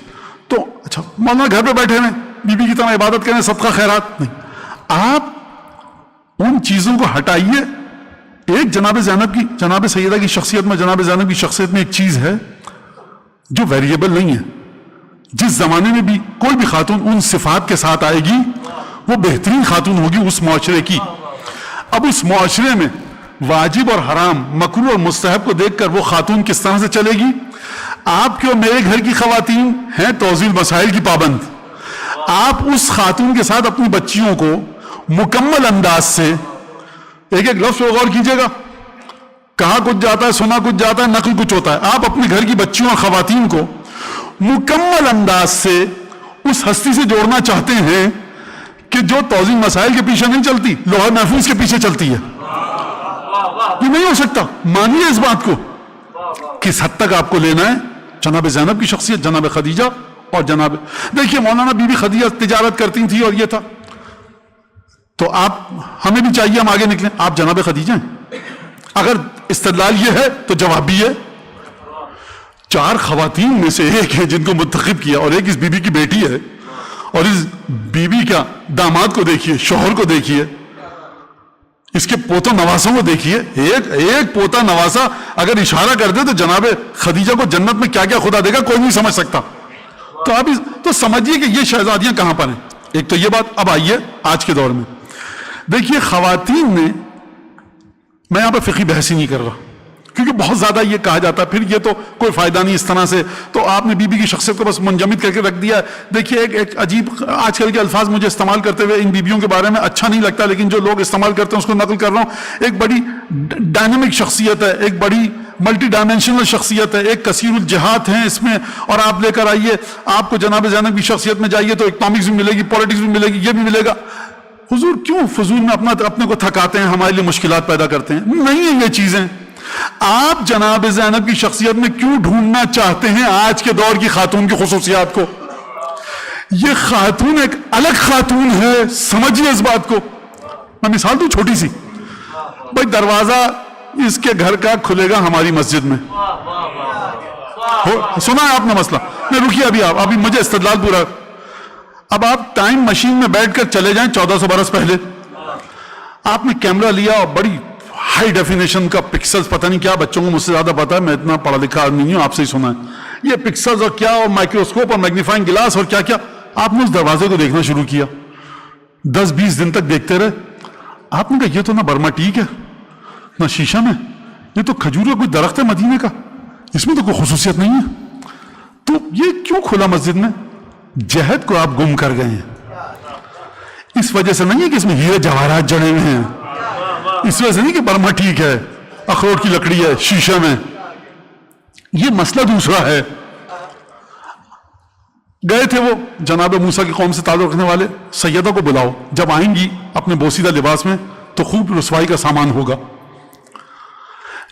تو اچھا مولانا گھر پہ بیٹھے ہیں, بی بی کی طرح عبادت کریں, صدقہ خیرات نہیں, آپ ان چیزوں کو ہٹائیے. ایک جناب زینب کی, جناب سیدہ کی شخصیت میں, جناب زینب کی شخصیت میں ایک چیز ہے جو ویریبل نہیں ہے. جس زمانے میں بھی کوئی بھی خاتون ان صفات کے ساتھ آئے گی وہ بہترین خاتون ہوگی اس معاشرے کی. اب اس معاشرے میں واجب اور حرام, مکروہ اور مستحب کو دیکھ کر وہ خاتون کس طرح سے چلے گی. آپ کے اور میرے گھر کی خواتین ہیں توزیع مسائل کی پابند. آپ اس خاتون کے ساتھ اپنی بچیوں کو مکمل انداز سے, ایک ایک لفظ پہ غور کیجئے گا, کہا کچھ جاتا ہے, سنا کچھ جاتا ہے, نقل کچھ ہوتا ہے. آپ اپنے گھر کی بچیوں اور خواتین کو مکمل انداز سے اس ہستی سے جوڑنا چاہتے ہیں کہ جو توزیع مسائل کے پیچھے نہیں چلتی, لوح محفوظ کے پیچھے چلتی ہے. یہ نہیں ہو سکتا. مانیے اس بات کو. کس حد تک آپ کو لینا ہے جناب زینب کی شخصیت, جناب خدیجہ اور جناب, دیکھیے مولانا بی بی خدیجہ تجارت کرتی تھی اور یہ تھا, تو آپ, ہمیں بھی چاہیے ہم آگے نکلیں. آپ جناب خدیجہ ہیں. اگر استدلال یہ ہے تو جواب بھی ہے. 4 خواتین میں سے ایک ہے جن کو منتخب کیا, اور ایک اس بی بی کی بیٹی ہے, اور اس بی بی کا داماد کو دیکھیے, شوہر کو دیکھیے, اس کے پوتا نواسوں کو دیکھیے. ایک پوتا نواسا اگر اشارہ کر دے تو جناب خدیجہ کو جنت میں کیا کیا خدا دے گا کوئی نہیں سمجھ سکتا. تو آپ تو سمجھیے کہ یہ شہزادیاں کہاں پر ہیں. ایک تو یہ بات. اب آئیے آج کے دور میں دیکھیے خواتین نے, میں یہاں پہ فقہی بحث ہی نہیں کر رہا کیونکہ بہت زیادہ یہ کہا جاتا ہے, پھر یہ تو کوئی فائدہ نہیں اس طرح سے. تو آپ نے بی بی کی شخصیت کو بس منجمد کر کے رکھ دیا. دیکھیے ایک عجیب آج کل کے الفاظ مجھے استعمال کرتے ہوئے ان بیبیوں کے بارے میں اچھا نہیں لگتا, لیکن جو لوگ استعمال کرتے ہیں اس کو نقل کر رہا ہوں. ایک بڑی ڈائنامک شخصیت ہے, ایک بڑی ملٹی ڈائمینشنل شخصیت ہے, ایک کثیر الجہات ہیں اس میں. اور آپ لے کر آئیے, آپ کو جناب زینب کی شخصیت میں جائیے تو اکنامکس بھی ملے گی, پولیٹکس بھی ملے گی, یہ بھی ملے گا. حضور کیوں فضول میں اپنے کو تھکاتے ہیں, ہمارے لیے مشکلات پیدا کرتے ہیں. نہیں ہیں یہ چیزیں. آپ جناب زینب کی شخصیت میں کیوں ڈھونڈنا چاہتے ہیں آج کے دور کی خاتون کی خصوصیات کو. یہ خاتون ایک الگ خاتون ہے, سمجھیے اس بات کو. میں مثال دوں چھوٹی سی. بھائی دروازہ اس کے گھر کا کھلے گا ہماری مسجد میں, سنا ہے آپ نے مسئلہ. میں رکیے ابھی, آپ ابھی مجھے استدلال پورا. اب آپ ٹائم مشین میں بیٹھ کر چلے جائیں 1400 برس پہلے. آپ نے کیمرہ لیا اور بڑی ہائی ڈیفینیشن کا پکسلز, پتہ نہیں کیا, بچوں کو مجھ سے زیادہ پتا ہے, میں اتنا پڑھا لکھا آدمی نہیں ہوں, آپ سے ہی سنا ہے. یہ پکسلز اور کیا, اور مائکروسکوپ اور میگنیفائنگ گلاس اور کیا کیا. آپ نے اس دروازے کو دیکھنا شروع کیا, 10-20 دن تک دیکھتے رہے. آپ نے کہا یہ تو نہ برما ٹیک ہے نہ شیشہ میں, یہ تو کھجور کا کوئی درخت ہے مدینے کا, اس میں تو کوئی خصوصیت نہیں ہے. تو یہ کیوں کھلا مسجد میں؟ جہد کو آپ گم کر گئے ہیں. اس وجہ سے نہیں ہے کہ اس میں ہیرے جواہرات جڑے ہوئے ہیں, اس وجہ سے نہیں کہ برما ٹھیک ہے, اخروٹ کی لکڑی ہے شیشہ میں. یہ مسئلہ دوسرا ہے. گئے تھے وہ جناب موسیٰ کی قوم سے تعلق رکھنے والے, سیدہ کو بلاؤ, جب آئیں گی اپنے بوسیدہ لباس میں تو خوب رسوائی کا سامان ہوگا.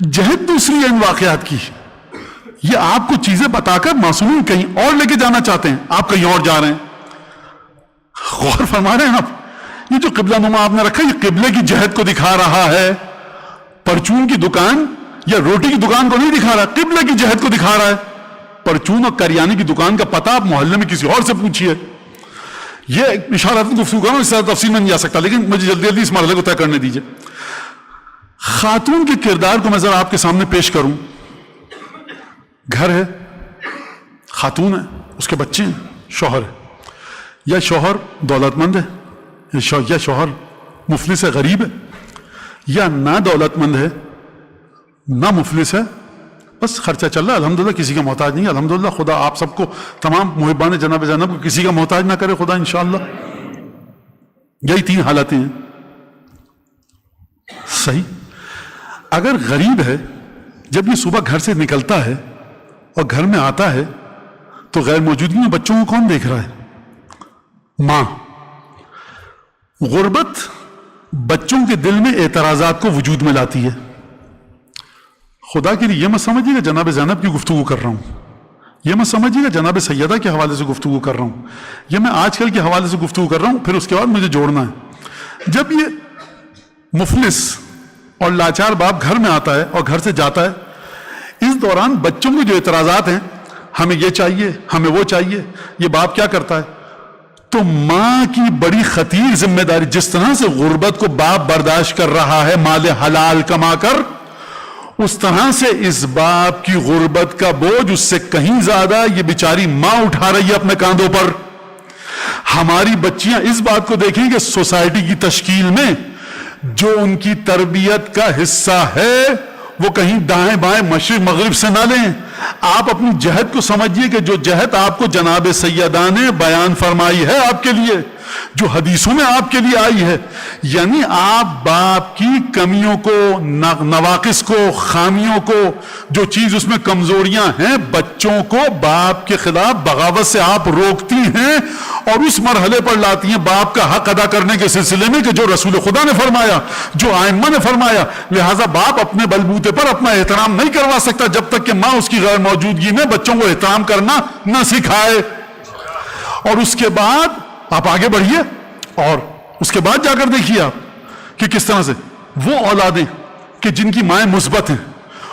جہد دوسری ہے ان واقعات کی. یہ آپ کو چیزیں بتا کر معصومین کہیں اور لے کے جانا چاہتے ہیں, آپ کہیں اور جا رہے ہیں. غور فرما رہے ہیں آپ؟ یہ جو قبلہ نما آپ نے رکھا, یہ قبلے کی جہت کو دکھا رہا ہے, پرچون کی دکان یا روٹی کی دکان کو نہیں دکھا رہا, قبلے کی جہت کو دکھا رہا ہے. پرچون اور کریانی کی دکان کا پتہ آپ محلے میں کسی اور سے پوچھیے. یہ اشارات گفتگو کروں, اس سے تفصیل میں نہیں جا سکتا, لیکن مجھے جلدی جلدی اس مرحلے کو طے کرنے دیجیے. خاتون کے کردار کو میں ذرا آپ کے سامنے پیش کروں. گھر ہے, خاتون ہے, اس کے بچے ہیں, شوہر ہے. یا شوہر دولت مند ہے, یا شوہر مفلس ہے, غریب ہے, یا نہ دولت مند ہے, نہ مفلس ہے، بس خرچہ چل رہا ہے الحمدللہ، کسی کا محتاج نہیں ہے الحمدللہ. خدا آپ سب کو تمام محبان جناب زینب کو کسی کا محتاج نہ کرے خدا انشاءاللہ. یہی 3 حالتیں ہیں. صحیح. اگر غریب ہے، جب یہ صبح گھر سے نکلتا ہے اور گھر میں آتا ہے تو غیر موجودگی میں بچوں کو کون دیکھ رہا ہے؟ ماں. غربت بچوں کے دل میں اعتراضات کو وجود میں لاتی ہے. خدا کے لیے یہ مت سمجھیے گا جناب زینب کی گفتگو کر رہا ہوں، یہ مت سمجھیے گا جناب سیدہ کے حوالے سے گفتگو کر رہا ہوں، یہ میں آج کل کے حوالے سے گفتگو کر رہا ہوں. پھر اس کے بعد مجھے جوڑنا ہے. جب یہ مفلس اور لاچار باپ گھر میں آتا ہے اور گھر سے جاتا ہے، اس دوران بچوں کے جو اعتراضات ہیں، ہمیں یہ چاہیے، ہمیں وہ چاہیے، یہ باپ کیا کرتا ہے؟ تو ماں کی بڑی خطیر ذمہ داری، جس طرح سے غربت کو باپ برداشت کر رہا ہے مال حلال کما کر، اس طرح سے اس باپ کی غربت کا بوجھ اس سے کہیں زیادہ یہ بیچاری ماں اٹھا رہی ہے اپنے کاندھوں پر. ہماری بچیاں اس بات کو دیکھیں کہ سوسائٹی کی تشکیل میں جو ان کی تربیت کا حصہ ہے وہ کہیں دائیں بائیں مشرق مغرب سے نہ لیں. آپ اپنی جہد کو سمجھیے کہ جو جہد آپ کو جناب سیدہ نے بیان فرمائی ہے آپ کے لیے، جو حدیثوں میں آپ کے لیے آئی ہے، یعنی آپ باپ کی کمیوں کو، نواقص کو، خامیوں کو، جو چیز اس میں کمزوریاں ہیں، بچوں کو باپ کے خلاف بغاوت سے آپ روکتی ہیں اور اس مرحلے پر لاتی ہیں باپ کا حق ادا کرنے کے سلسلے میں کہ جو رسول خدا نے فرمایا، جو آئمہ نے فرمایا. لہٰذا باپ اپنے بلبوتے پر اپنا احترام نہیں کروا سکتا جب تک کہ ماں اس کی غیر موجودگی میں بچوں کو احترام کرنا نہ سکھائے. اور اس کے بعد آپ آگے بڑھیے اور اس کے بعد جا کر دیکھیے آپ کہ کس طرح سے وہ اولادیں کہ جن کی مائیں مثبت ہیں،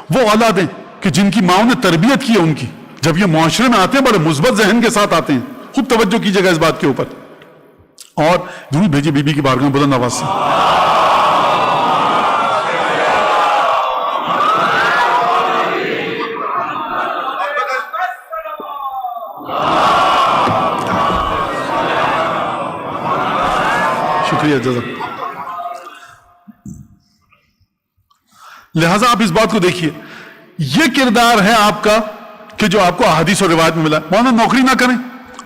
وہ اولادیں کہ جن کی ماؤں نے تربیت کی ہے ان کی، جب یہ معاشرے میں آتے ہیں بڑے مثبت ذہن کے ساتھ آتے ہیں. خوب توجہ کیجیے گا اس بات کے اوپر. اور ضرور بھیجیے بی بی کی بارگاہ بلند آواز سے. شکریہ جزاک. لہذا آپ اس بات کو دیکھیے، یہ کردار ہے آپ کا کہ جو آپ کو احادیث اور روایت میں ملا. مولانا نوکری نہ کریں،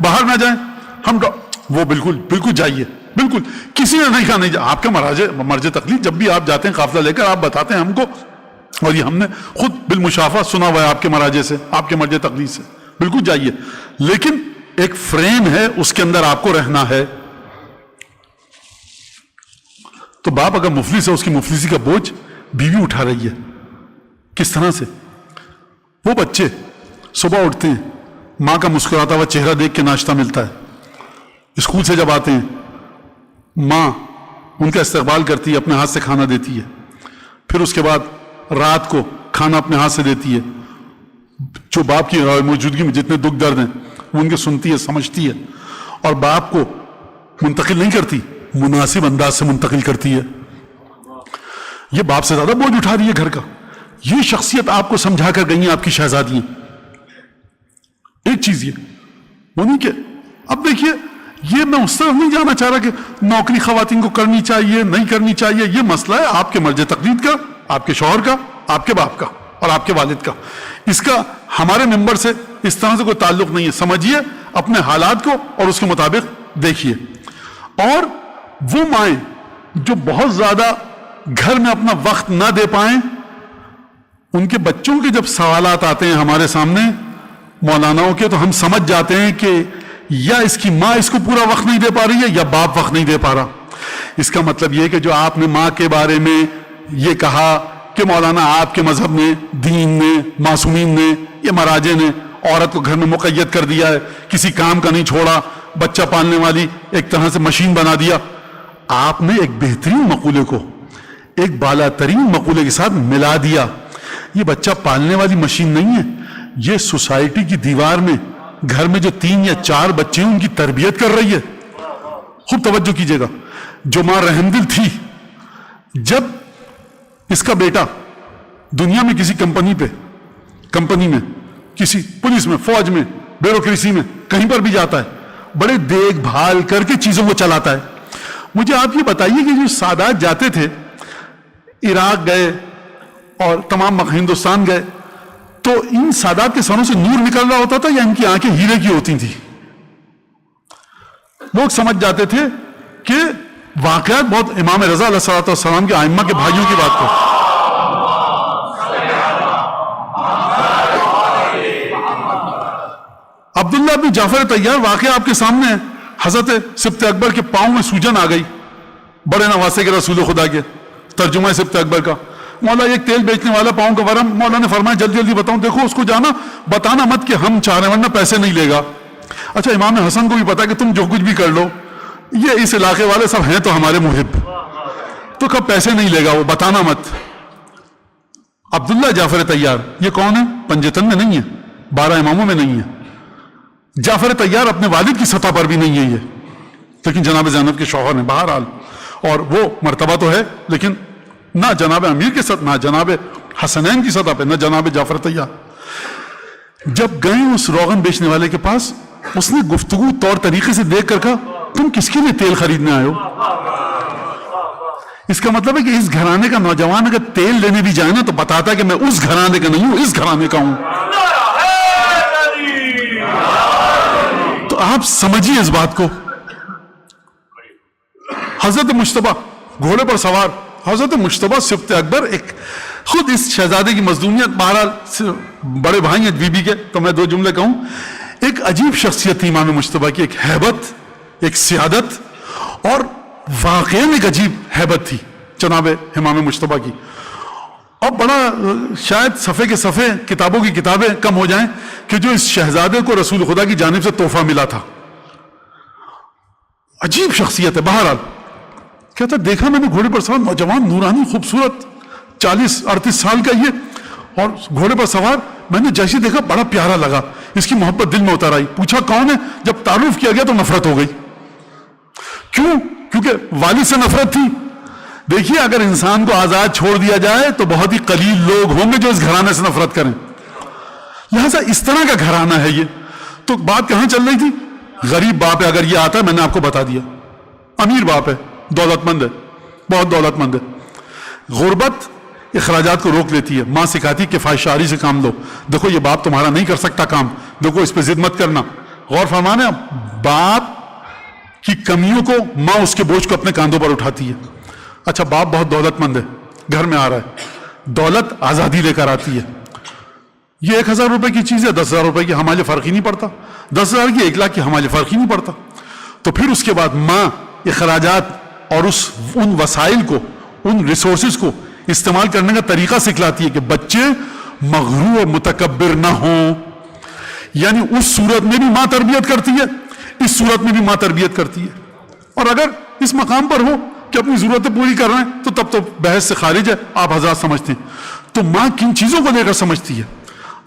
باہر نہ جائیں، ہم وہ بالکل جائیے، بالکل کسی نے نہیں کہا نہیں جائے. آپ کے مرجع تقلید جب بھی آپ جاتے ہیں قافلہ لے کر، آپ بتاتے ہیں ہم کو، اور یہ ہم نے خود بالمشافہ سنا ہوا ہے آپ کے مراجع سے، آپ کے مرجع تقلید سے. بالکل جائیے، لیکن ایک فریم ہے، اس کے اندر آپ کو رہنا ہے. تو باپ اگر مفلس ہے، اس کی مفلسی کا بوجھ بیوی اٹھا رہی ہے. کس طرح سے؟ وہ بچے صبح اٹھتے ہیں، ماں کا مسکراتا ہوا چہرہ دیکھ کے ناشتہ ملتا ہے. اسکول سے جب آتے ہیں، ماں ان کا استقبال کرتی ہے، اپنے ہاتھ سے کھانا دیتی ہے. پھر اس کے بعد رات کو کھانا اپنے ہاتھ سے دیتی ہے. جو باپ کی موجودگی میں جتنے دکھ درد ہیں وہ ان کے سنتی ہے، سمجھتی ہے، اور باپ کو منتقل نہیں کرتی، مناسب انداز سے منتقل کرتی ہے. یہ باپ سے زیادہ بوجھ اٹھا رہی ہے گھر کا. یہ شخصیت آپ کو سمجھا کر گئی ہیں آپ کی شہزادیاں. ایک چیز یہ وہ نہیں کہ اب دیکھیے، یہ میں اس طرف نہیں جانا چاہ رہا کہ نوکری خواتین کو کرنی چاہیے نہیں کرنی چاہیے. یہ مسئلہ ہے آپ کے مرجع تقلید کا، آپ کے شوہر کا، آپ کے باپ کا اور آپ کے والد کا. اس کا ہمارے ممبر سے اس طرح سے کوئی تعلق نہیں ہے. سمجھیے اپنے حالات کو اور اس کے مطابق دیکھیے. اور وہ مائیں جو بہت زیادہ گھر میں اپنا وقت نہ دے پائیں، ان کے بچوں کے جب سوالات آتے ہیں ہمارے سامنے مولاناؤں کے، تو ہم سمجھ جاتے ہیں کہ یا اس کی ماں اس کو پورا وقت نہیں دے پا رہی ہے یا باپ وقت نہیں دے پا رہا. اس کا مطلب یہ کہ جو آپ نے ماں کے بارے میں یہ کہا کہ مولانا آپ کے مذہب نے، دین نے، معصومین نے، یہ مراجع نے عورت کو گھر میں مقید کر دیا ہے، کسی کام کا نہیں چھوڑا، بچہ پالنے والی ایک طرح سے مشین بنا دیا. آپ نے ایک بہترین مقولے کو ایک بالا ترین مقولے کے ساتھ ملا دیا. یہ بچہ پالنے والی مشین نہیں ہے، یہ سوسائٹی کی دیوار میں گھر میں جو 3 یا 4 بچے ہیں ان کی تربیت کر رہی ہے. خوب توجہ کیجیے گا. جو ماں رحم دل تھی، جب اس کا بیٹا دنیا میں کسی کمپنی میں، کسی پولیس میں، فوج میں، بیوروکریسی میں کہیں پر بھی جاتا ہے، بڑے دیکھ بھال کر کے چیزوں کو چلاتا ہے. مجھے آپ یہ بتائیے کہ جو سادات جاتے تھے، عراق گئے اور تمام ہندوستان گئے تو ان سادات کے سروں سے نور نکل رہا ہوتا تھا یا ان کی آنکھیں ہیرے کی ہوتی تھیں؟ لوگ سمجھ جاتے تھے کہ واقعات بہت امام رضا علیہ الصلوۃ والسلام کے ائمہ کے بھائیوں کی بات کرتے. عبداللہ بن جعفر طیار واقعہ آپ کے سامنے ہے. حضرت سبط اکبر کے پاؤں میں سوجن آ گئی, بڑے نواسے کے رسول خدا کے. ترجمہ سبط اکبر کا, مولا ایک تیل بیچنے والا پاؤں کا ورم. مولا نے فرمایا جلدی جلدی بتاؤں. دیکھو اس کو جانا بتانا مت کہ ہم چاہ رہے ہیں ورنہ پیسے نہیں لے گا. اچھا امام حسن کو بھی پتا کہ تم جو کچھ بھی کر لو, یہ اس علاقے والے سب ہیں تو ہمارے محب, تو کب پیسے نہیں لے گا, وہ بتانا مت. عبداللہ جعفر طیار یہ کون ہے؟ پنجتن میں نہیں ہے, 12 اماموں میں نہیں ہے. جعفر طیار اپنے والد کی سطح پر بھی نہیں ہے یہ, لیکن جناب زینب کے شوہر ہیں بہرحال, اور وہ مرتبہ تو ہے لیکن نہ جناب امیر کے ساتھ, نہ جناب حسنین کی سطح پہ, نہ جناب جعفر طیار. جب گئے اس روغن بیچنے والے کے پاس, اس نے گفتگو طور طریقے سے دیکھ کر کہا تم کس کے لیے تیل خریدنے آئے ہو؟ اس کا مطلب ہے کہ اس گھرانے کا نوجوان اگر تیل لینے بھی جائے نا تو بتاتا کہ میں اس گھرانے کا نہیں ہوں, اس گھرانے کا ہوں. تو آپ سمجھیے اس بات کو. حضرت مجتبی گھوڑے پر سوار, حضرت مجتبی سبط اکبر ایک خود اس شہزادے کی مظلومیت, بہرحال بڑے بھائی ہیں بی بی کے, تو میں 2 جملے کہوں. ایک عجیب شخصیت تھی امام مجتبی کی, ایک ہیبت, ایک سیادت, اور واقعاً ایک عجیب ہیبت تھی جناب امام مجتبی کی. اور بڑا شاید صفحے کے صفحے کتابوں کی کتابیں کم ہو جائیں کہ جو اس شہزادے کو رسول خدا کی جانب سے تحفہ ملا تھا. عجیب شخصیت ہے. بہرحال کہتا دیکھا میں نے گھوڑے پر سوار نوجوان نورانی خوبصورت 40-38 سال کا یہ, اور گھوڑے پر سوار, میں نے جیسے دیکھا بڑا پیارا لگا, اس کی محبت دل میں اتر آئی. پوچھا کون ہے؟ جب تعارف کیا گیا تو نفرت ہو گئی. کیوں؟ کیونکہ والد سے نفرت تھی. دیکھیے اگر انسان کو آزاد چھوڑ دیا جائے تو بہت ہی قلیل لوگ ہوں گے جو اس گھرانے سے نفرت کریں. لہذا اس طرح کا گھرانہ ہے یہ. تو بات کہاں چل رہی تھی؟ غریب باپ ہے, اگر یہ آتا ہے میں نے آپ کو بتا دیا. امیر باپ ہے, دولت مند ہے, بہت دولت مند ہے. غربت اخراجات کو روک لیتی ہے. ماں سکھاتی کہ فائشاری سے کام لو. دیکھو یہ باپ تمہارا نہیں کر سکتا کام, دیکھو اس پہ ضد مت کرنا. غور فرمانا, باپ کی کمیوں کو ماں اس کے بوجھ کو اپنے کاندھوں پر اٹھاتی ہے. اچھا باپ بہت دولت مند ہے, گھر میں آ رہا ہے, دولت آزادی لے کر آتی ہے. یہ 1000 روپے کی چیز ہے, 10,000 روپے کی ہمارے فرق ہی نہیں پڑتا, 10,000 کی 1 لاکھ کی ہمارے فرق ہی نہیں پڑتا. تو پھر اس کے بعد ماں اخراجات اور ان وسائل کو, ان ریسورسز کو استعمال کرنے کا طریقہ سکھلاتی ہے کہ بچے مغرور اور متکبر نہ ہوں. یعنی اس صورت میں بھی ماں تربیت کرتی ہے, اس صورت میں بھی ماں تربیت کرتی ہے. اور اگر اس مقام پر ہو کہ اپنی ضرورتیں پوری کر رہے ہیں تو تب تو بحث سے خارج ہے, آپ حضرات سمجھتے ہیں. تو ماں کن چیزوں کو لے کر سمجھتی ہے.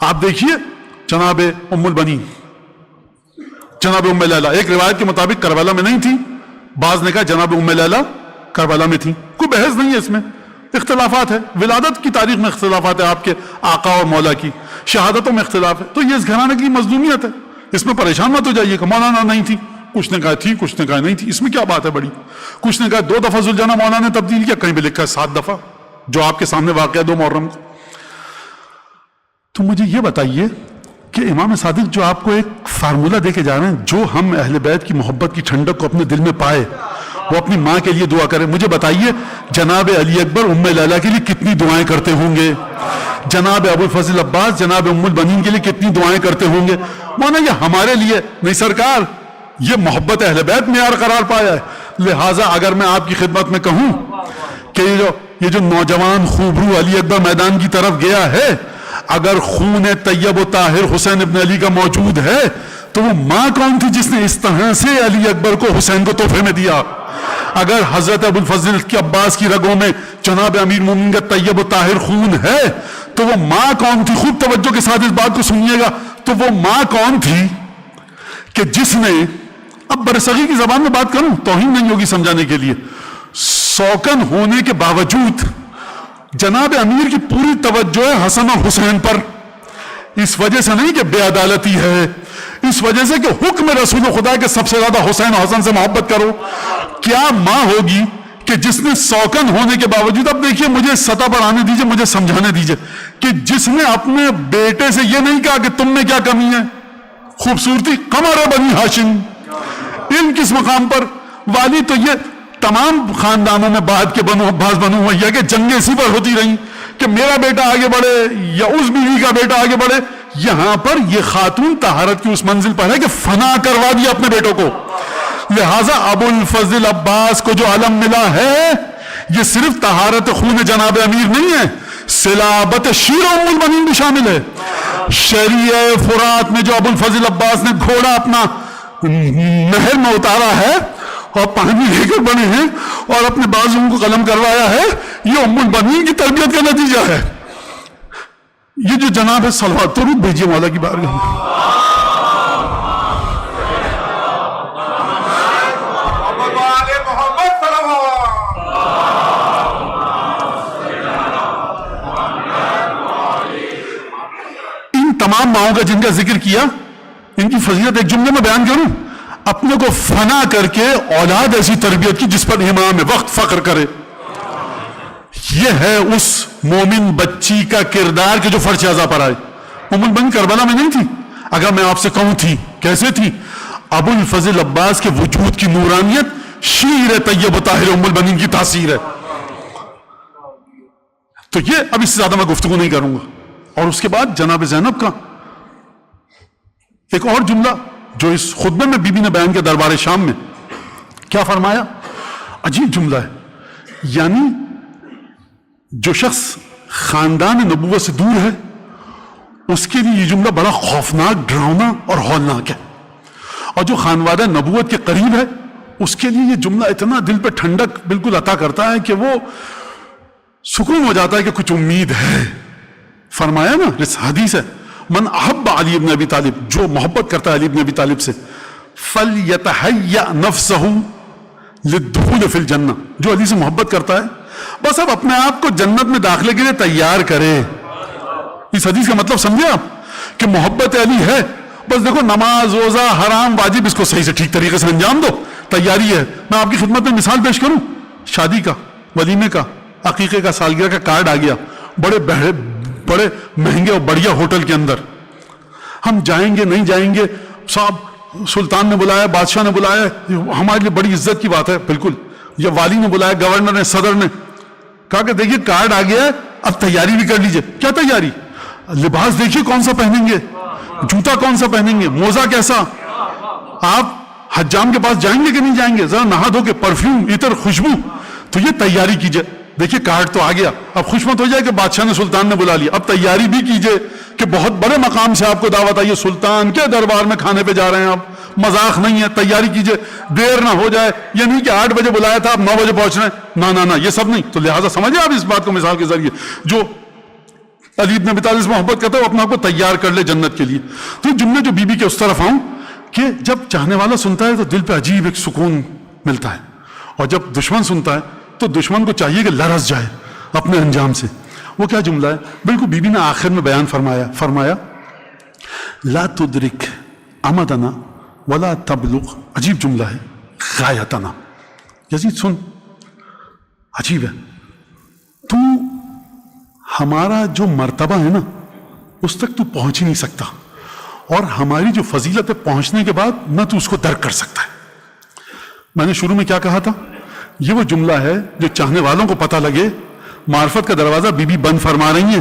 آپ دیکھیے جناب ام البنین, جناب ام لیلہ, ایک روایت کے مطابق کربلا میں نہیں تھی, بعض نے کہا جناب ام لیلہ کربلا میں تھی. کوئی بحث نہیں ہے اس میں, اختلافات ہے. ولادت کی تاریخ میں اختلافات ہے, آپ کے آقا اور مولا کی شہادتوں میں اختلاف ہے. تو یہ اس گھرانے کی مظلومیت ہے, اس میں پریشان مت ہو جائیے کہ مولانا نہیں تھی, کچھ نے کہا تھی, کچھ نے کہا نہیں تھی. اس میں کیا بات ہے بڑی؟ کچھ نے کہا 2 دفعہ ذوالجناح مولانا نے تبدیل کیا, کہیں بھی لکھا ہے 7 دفعہ, جو آپ کے سامنے واقعہ 2 محرم کو. تو مجھے یہ بتائیے کہ امام صادق جو آپ کو ایک فارمولہ دے کے جا رہے ہیں, جو ہم اہل بیت کی محبت کی ٹھنڈک کو اپنے دل میں پائے, وہ اپنی ماں کے لیے دعا کریں. مجھے بتائیے جناب علی اکبر ام لیلہ کے لیے کتنی دعائیں کرتے ہوں گے, جناب ابو الفضل عباس جناب ام البنین کے لیے کتنی دعائیں کرتے ہوں گے. مولانا یہ ہمارے لیے نہیں سرکار, یہ محبت اہل بیت معیار قرار پایا ہے. لہٰذا اگر میں آپ کی خدمت میں کہوں کہ یہ جو نوجوان خوبرو علی اکبر میدان کی طرف گیا ہے, اگر خون طیب و طاہر حسین ابن علی کا موجود ہے تو وہ ماں کون تھی جس نے اس طرح سے علی اکبر کو حسین کو تحفے میں دیا؟ اگر حضرت ابو الفضل کی عباس کی رگوں میں جناب امیر مومنین کا طیب و طاہر خون ہے تو وہ ماں کون تھی؟ خوب توجہ کے ساتھ اس بات کو سنیے گا. تو وہ ماں کون تھی کہ جس نے, اب برصغیر کی زبان میں بات کروں, توہین نہیں ہوگی سمجھانے کے لیے, سوکن ہونے کے باوجود جناب امیر کی پوری توجہ ہے حسن اور حسین پر. اس وجہ سے نہیں کہ بے عدالتی ہے, اس وجہ سے کہ حکم رسول خدا کے سب سے زیادہ حسین و حسن سے محبت کرو. کیا ماں ہوگی, کہ جس نے سوکن ہونے کے باوجود، اب دیکھیے مجھے سطح پر آنے دیجئے، مجھے سمجھانے دیجئے، کہ جس نے اپنے بیٹے سے یہ نہیں کہا کہ تم میں کیا کمی ہے، خوبصورتی، قمر بنی ہاشم، ان کس مقام پر والی؟ تو یہ تمام خاندانوں میں بعد کے بعض بنو ہوئی کہ جنگیں اسی پر ہوتی رہیں کہ میرا بیٹا آگے بڑھے یا اس بیوی کا بیٹا آگے بڑھے. یہاں پر یہ خاتون طہارت کی اس منزل پر ہے کہ فنا کروا دیا اپنے بیٹوں کو. لہذا ابو الفضل عباس کو جو علم ملا ہے یہ صرف طہارت خون جناب امیر نہیں ہے، صلابت شیر ام المؤمنین بھی شامل ہے. شریع فرات میں جو ابو الفضل عباس نے گھوڑا اپنا نہر میں اتارا ہے اور پانی لے کر بنے ہیں اور اپنے بازوں کو قلم کروایا ہے، یہ ام المؤمنین کی تربیت کا نتیجہ ہے. یہ جو جناب ہے صلوات تو بھی بھیجیے مولا کی بارگاہ میں. تمام ماؤں کا جن کا ذکر کیا، ان کی فضیلت ایک جملے میں بیان کروں، اپنے کو فنا کر کے اولاد ایسی تربیت کی جس پر امام وقت فخر کرے. یہ ہے اس مومن بچی کا کردار کہ جو فرش اعضا پر آئے. ام المؤمنین کربلا میں نہیں تھی. اگر میں آپ سے کہوں تھی کیسے تھی، ابو الفضل عباس کے وجود کی نورانیت شیر طیب و طاہر ام المؤمنین کی تاثیر ہے. تو یہ اب اس سے زیادہ میں گفتگو نہیں کروں گا. اور اس کے بعد جناب زینب کا ایک اور جملہ جو اس خطبے میں بی بی نے بیان کیا دربار شام میں، کیا فرمایا؟ عجیب جملہ ہے. یعنی جو شخص خاندان نبوت سے دور ہے اس کے لیے یہ جملہ بڑا خوفناک، ڈراؤنا اور ہولناک ہے، اور جو خانوادہ نبوت کے قریب ہے اس کے لیے یہ جملہ اتنا دل پہ ٹھنڈک بالکل عطا کرتا ہے کہ وہ سکون ہو جاتا ہے کہ کچھ امید ہے. فرمایا نا، اس حدیث ہے، من احب علی ابن ابی طالب، جو محبت کرتا ہے علی ابن ابی طالب سے، فَلْيَتَحَيَّأْ نَفْسَهُ لِلدُّخُولِ فِي الْجَنَّةِ، جو علی سے محبت کرتا ہے بس اب اپنے آپ کو جنت میں داخلے کے لیے تیار کرے. اس حدیث کا مطلب سمجھے آپ کہ محبت علی ہے، بس دیکھو نماز روزہ حرام واجب اس کو صحیح سے ٹھیک طریقے سے انجام دو، تیاری ہے. میں آپ کی خدمت میں مثال پیش کروں، شادی کا، ولیمے کا، عقیقے کا، سالگرہ کا کارڈ آ گیا، بڑے مہنگے اور بڑھیا ہوٹل کے اندر. ہم جائیں گے نہیں جائیں گے، صاحب سلطان نے بلایا، بادشاہ نے بلایا، ہمارے لیے بڑی عزت کی بات ہے. بالکل، یا والی نے بلایا، گورنر نے، صدر نے کہا کہ دیکھیے کارڈ آ گیا ہے، اب تیاری بھی کر لیجئے. کیا تیاری؟ لباس دیکھیے کون سا پہنیں گے، جوتا کون سا پہنیں گے، موزہ کیسا. آپ حجام کے پاس جائیں گے کہ نہیں جائیں گے؟ ذرا نہا دھو کے پرفیوم، عطر، خوشبو. تو یہ تیاری کیجئے. دیکھیے کارڈ تو آ گیا، اب خوش مت ہو جائے کہ بادشاہ نے سلطان نے بلا لیا. اب تیاری بھی کیجئے کہ بہت بڑے مقام سے آپ کو دعوت آئی ہے، سلطان کے دربار میں کھانے پہ جا رہے ہیں آپ، مذاق نہیں ہے. تیاری کیجئے، دیر نہ ہو جائے. یہ نہیں کہ 8 بجے بلایا تھا آپ 9 بجے پہنچ رہے ہیں، نہ یہ سب نہیں. تو لہٰذا سمجھے آپ اس بات کو مثال کے ذریعے، جو علی ابن ابی طالب سے محبت کرتا ہے وہ اپنے آپ کو تیار کر لے جنت کے لیے. تو یہ جملے جو بی بی کے اس طرف آؤں کہ جب چاہنے والا سنتا ہے تو دل پہ عجیب ایک سکون ملتا ہے، اور جب دشمن سنتا ہے تو دشمن کو چاہیے کہ لرز جائے اپنے انجام سے. وہ کیا جملہ ہے؟ بالکل بی بی نے آخر میں بیان فرمایا لا تدرک امدنا ولا تبلغ، عجیب جملہ ہے، غایتنا. یزید سن، عجیب ہے، تو ہمارا جو مرتبہ ہے نا اس تک تو پہنچ ہی نہیں سکتا، اور ہماری جو فضیلت ہے پہنچنے کے بعد نہ تو اس کو درک کر سکتا ہے. میں نے شروع میں کیا کہا تھا؟ یہ وہ جملہ ہے جو چاہنے والوں کو پتہ لگے معرفت کا دروازہ بی بی بند فرما رہی ہیں.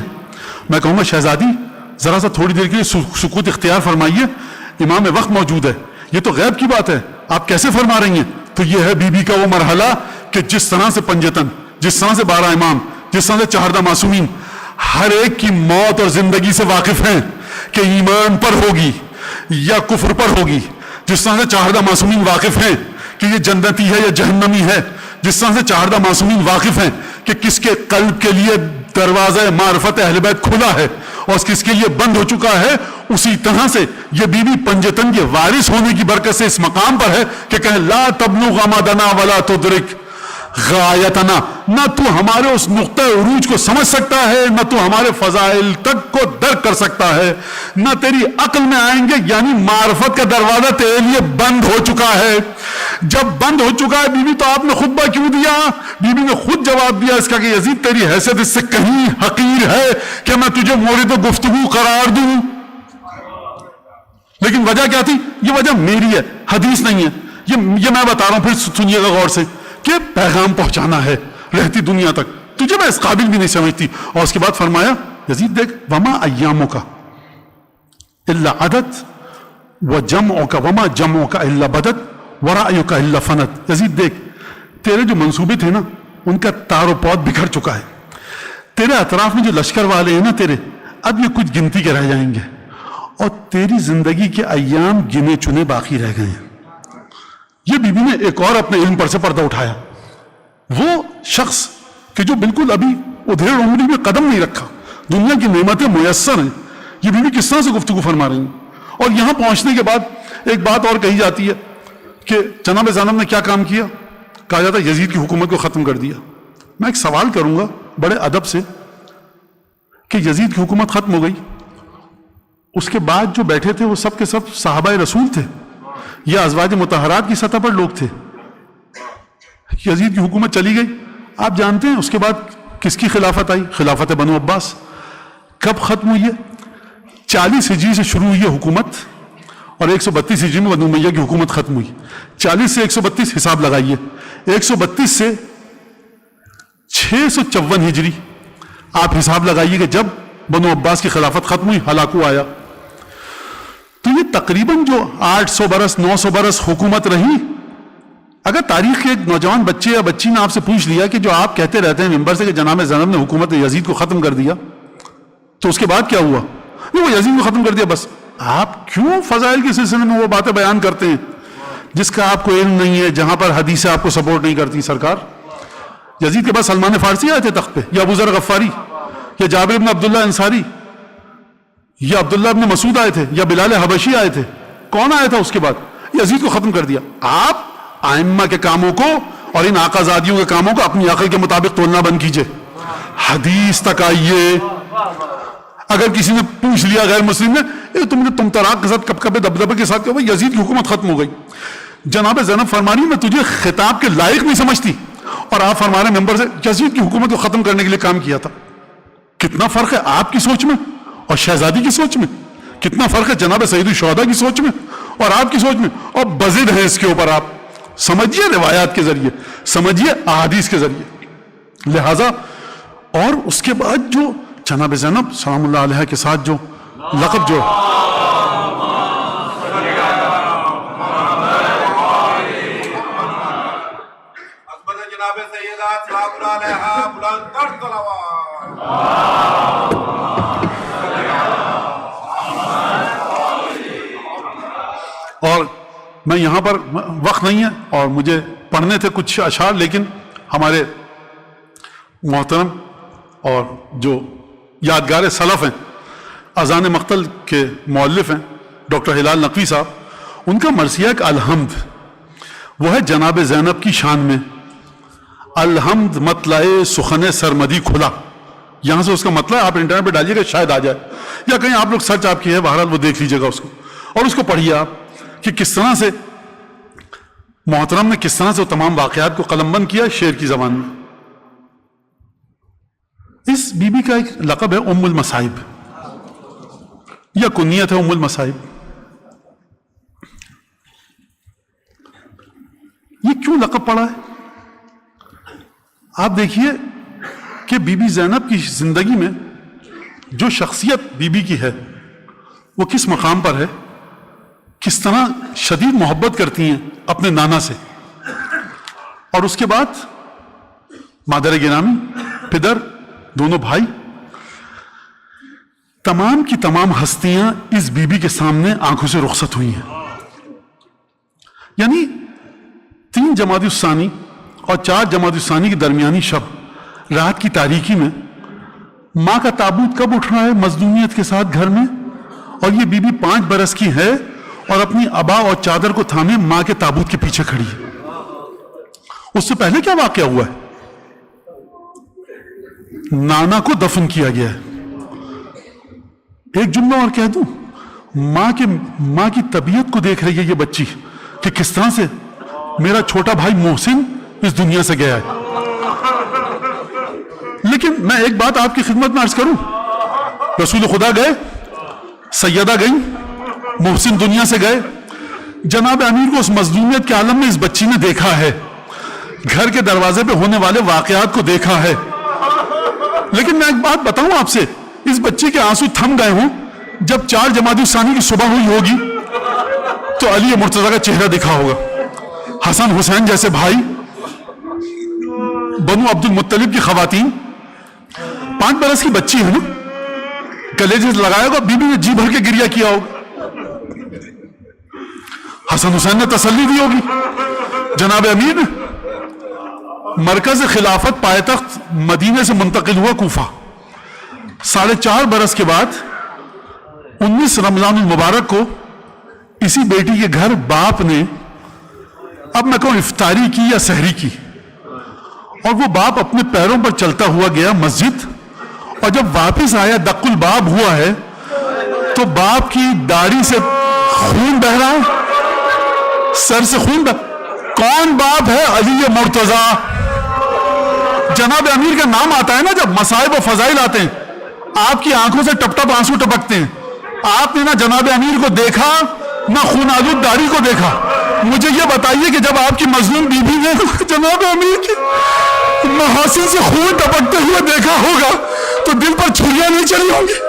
میں کہوں گا شہزادی ذرا سا تھوڑی دیر کے لیے سکوت اختیار فرمائیے، امام وقت موجود ہے. یہ تو غیب کی بات ہے، آپ کیسے فرما رہی ہیں؟ تو یہ ہے بی بی کا وہ مرحلہ کہ جس طرح سے پنجتن، جس طرح سے 12 امام، جس طرح سے 14 معصومین ہر ایک کی موت اور زندگی سے واقف ہیں کہ ایمان پر ہوگی یا کفر پر ہوگی، جس طرح سے 14 معصومین واقف ہیں کہ یہ جنتی ہے یا جہنمی ہے، جس طرح سے 14 معصومین واقف ہیں کہ کس کے قلب کے لیے دروازہ معرفت اہل بیت کھلا ہے اور کس کے لیے بند ہو چکا ہے. اسی طرح سے یہ بی بی پنجتن کے وارث ہونے کی برکت سے اس مقام پر ہے کہ کہیں لا تبلغ امدنا ولا تدرک غایتنا، نہ تو ہمارے اس نقطہ عروج کو سمجھ سکتا ہے، نہ تو ہمارے فضائل تک کو درک کر سکتا ہے، نہ تیری عقل میں آئیں گے. یعنی معرفت کا دروازہ تیرے لیے بند ہو چکا ہے. جب بند ہو چکا ہے بیوی تو آپ نے خطبہ کیوں دیا؟ بیوی نے خود جواب دیا اس کا کہ یزید تیری حیثیت اس سے کہیں حقیر ہے کہ میں تجھے مورد گفتگو قرار دوں. لیکن وجہ کیا تھی؟ یہ وجہ میری ہے، حدیث نہیں ہے. یہ میں بتا رہا ہوں، پھر سنیے گا غور سے، کہ پیغام پہنچانا ہے رہتی دنیا تک. تجھے میں اس قابل بھی نہیں سمجھتی. اور اس کے بعد فرمایا یزید دیکھ، وما ایاموں کا الا عدد وجمعوں کا وما جمعوں کا الا بدد ورائیوں کا الا فند. یزید دیکھ، تیرے جو منصوبے تھے نا ان کا تار و پود بکھر چکا ہے. تیرے اطراف میں جو لشکر والے ہیں نا تیرے، اب یہ کچھ گنتی کے رہ جائیں گے، اور تیری زندگی کے ایام گنے چنے باقی رہ گئے ہیں. یہ بیوی نے ایک اور اپنے علم پر سے پردہ اٹھایا. وہ شخص کہ جو بالکل ابھی ادھیڑ عمری میں قدم نہیں رکھا، دنیا کی نعمتیں میسر ہیں، یہ بیوی کس طرح سے گفتگو فرما رہی ہیں. اور یہاں پہنچنے کے بعد ایک بات اور کہی جاتی ہے کہ جناب زینب نے کیا کام کیا. کہا جاتا ہے یزید کی حکومت کو ختم کر دیا. میں ایک سوال کروں گا بڑے ادب سے کہ یزید کی حکومت ختم ہو گئی، اس کے بعد جو بیٹھے تھے وہ سب کے سب صحابہ رسول تھے یا ازواج مطہرات کی سطح پر لوگ تھے؟ یزید کی حکومت چلی گئی. آپ جانتے ہیں اس کے بعد کس کی خلافت آئی؟ خلافت بنو عباس. کب ختم ہوئی ہے؟ 40 ہجری سے شروع ہوئی ہے حکومت، اور 132 ہجری میں بنو امیہ کی حکومت ختم ہوئی. 40 سے 132 حساب لگائیے، 132 سے 654 ہجری آپ حساب لگائیے کہ جب بنو عباس کی خلافت ختم ہوئی، ہلاکو آیا. تو یہ تقریباً جو 800 برس 900 برس حکومت رہی. اگر تاریخ کے ایک نوجوان بچے یا بچی نے آپ سے پوچھ لیا کہ جو آپ کہتے رہتے ہیں ممبر سے کہ جناب زینب نے حکومت یزید کو ختم کر دیا، تو اس کے بعد کیا ہوا؟ نہیں، وہ یزید کو ختم کر دیا بس. آپ کیوں فضائل کے سلسلے میں وہ باتیں بیان کرتے ہیں جس کا آپ کو علم نہیں ہے، جہاں پر حدیثیں آپ کو سپورٹ نہیں کرتی؟ سرکار، یزید کے بعد سلمان فارسی آئے تھے تخت پہ، یا ابو ذر غفاری، یا جابر بن عبداللہ انصاری، یا عبداللہ بن مسعود آئے تھے، یا بلال حبشی آئے تھے. کون آیا تھا اس کے بعد؟ یزید کو ختم کر دیا. آپ ائمہ کے کاموں کو اور ان آقا زادیوں کے کاموں کو اپنی عقل کے مطابق تولنا بند کیجئے. حدیث تک آئیے. اگر کسی نے پوچھ لیا غیر مسلم نے، تم طلاق کے ساتھ کب دبدبے کے ساتھ کہ یزید کی حکومت ختم ہو گئی. جناب زینب فرما رہی میں تجھے خطاب کے لائق نہیں سمجھتی، اور آپ فرما رہے ممبر سے یزید کی حکومت کو ختم کرنے کے لیے کام کیا تھا. کتنا فرق ہے آپ کی سوچ میں اور شہزادی کی سوچ میں. کتنا فرق ہے جناب سید الشہداء کی سوچ میں اور آپ کی سوچ میں. اور بزد ہیں اس کے اوپر. آپ سمجھیے روایات کے ذریعے، سمجھیے احادیث کے ذریعے. لہذا اور اس کے بعد جو جناب زینب سلام اللہ علیہ کے ساتھ جو لقب جو جناب سیدہ سلام اللہ علیہ بلند تر صلوات. اور میں یہاں پر وقت نہیں ہے اور مجھے پڑھنے تھے کچھ اشعار، لیکن ہمارے محترم اور جو یادگار سلف ہیں، اذان مقتل کے مؤلف ہیں ڈاکٹر ہلال نقوی صاحب، ان کا مرثیہ ایک الحمد وہ ہے جناب زینب کی شان میں. الحمد مطلع سخن سرمدی کھلا. یہاں سے اس کا مطلب آپ انٹرنیٹ پہ ڈالیے گا شاید آ جائے، یا کہیں آپ لوگ سرچ آپ کی ہے، بہرحال وہ دیکھ لیجیے گا اس کو اور اس کو پڑھیے آپ کہ کس طرح سے محترم نے کس طرح سے وہ تمام واقعات کو قلم بند کیا شعر کی زبان میں. اس بی بی کا ایک لقب ہے ام المصائب یا کنیت ہے ام المصائب. یہ کیوں لقب پڑا ہے؟ آپ دیکھیے کہ بی بی زینب کی زندگی میں جو شخصیت بی بی کی ہے وہ کس مقام پر ہے، کس طرح شدید محبت کرتی ہیں اپنے نانا سے، اور اس کے بعد مادر گرامی، پدر، دونوں بھائی، تمام کی تمام ہستیاں اس بی بی کے سامنے آنکھوں سے رخصت ہوئی ہیں. یعنی 3 جمادی الثانی اور 4 جمادی الثانی کی درمیانی شب رات کی تاریکی میں ماں کا تابوت کب اٹھ رہا ہے مظلومیت کے ساتھ گھر میں، اور یہ بی بی 5 برس کی ہے اور اپنی ابا اور چادر کو تھامے ماں کے تابوت کے پیچھے کھڑی ہے. اس سے پہلے کیا واقعہ ہوا ہے؟ نانا کو دفن کیا گیا ہے. ایک جملہ اور کہہ دوں, ماں کی طبیعت کو دیکھ رہی ہے یہ بچی کہ کس طرح سے میرا چھوٹا بھائی محسن اس دنیا سے گیا ہے. لیکن میں ایک بات آپ کی خدمت میں عرض کروں, رسول خدا گئے, سیدہ گئیں, محسن دنیا سے گئے, جناب امیر کو اس مظلومیت کے عالم میں اس بچی نے دیکھا ہے, گھر کے دروازے پہ ہونے والے واقعات کو دیکھا ہے. لیکن میں ایک بات بتاؤں آپ سے, اس بچی کے آنسو تھم گئے ہوں جب 4 جمادی الثانی کی صبح ہوئی ہوگی تو علی مرتضیٰ کا چہرہ دکھا ہوگا. حسن حسین جیسے بھائی, بنو عبد المطلب کی خواتین, 5 برس کی بچی ہے نا, گلے جس لگایا ہوگا, بی بی نے جی بھر کے گریہ کیا ہوگا. حسن حسین نے تسلی دی ہوگی. جناب امیر نے مرکز خلافت پائیتخت مدینے سے منتقل ہوا کوفہ, 4.5 برس کے بعد 19 رمضان المبارک کو اسی بیٹی کے گھر باپ نے, اب میں کہوں افطاری کی یا سحری کی, اور وہ باپ اپنے پیروں پر چلتا ہوا گیا مسجد, اور جب واپس آیا دق الباب ہوا ہے تو باپ کی داڑھی سے خون بہ رہا ہے, سر سے خون بہ. کون باپ ہے؟ علی مرتضیٰ. جناب امیر کا نام آتا ہے نا جب مصائب و فضائل آتے ہیں, آپ کی آنکھوں سے ٹپ ٹپ آنسو ٹپکتے ہیں. آپ نے نہ جناب امیر کو دیکھا نہ خون آلود داڑھی کو دیکھا. مجھے یہ بتائیے کہ جب آپ کی مظلوم بیوی نے جناب امیر کی محاسن سے خون ٹپکتے ہوئے دیکھا ہوگا تو دل پر چھریاں نہیں چلی ہوں گی.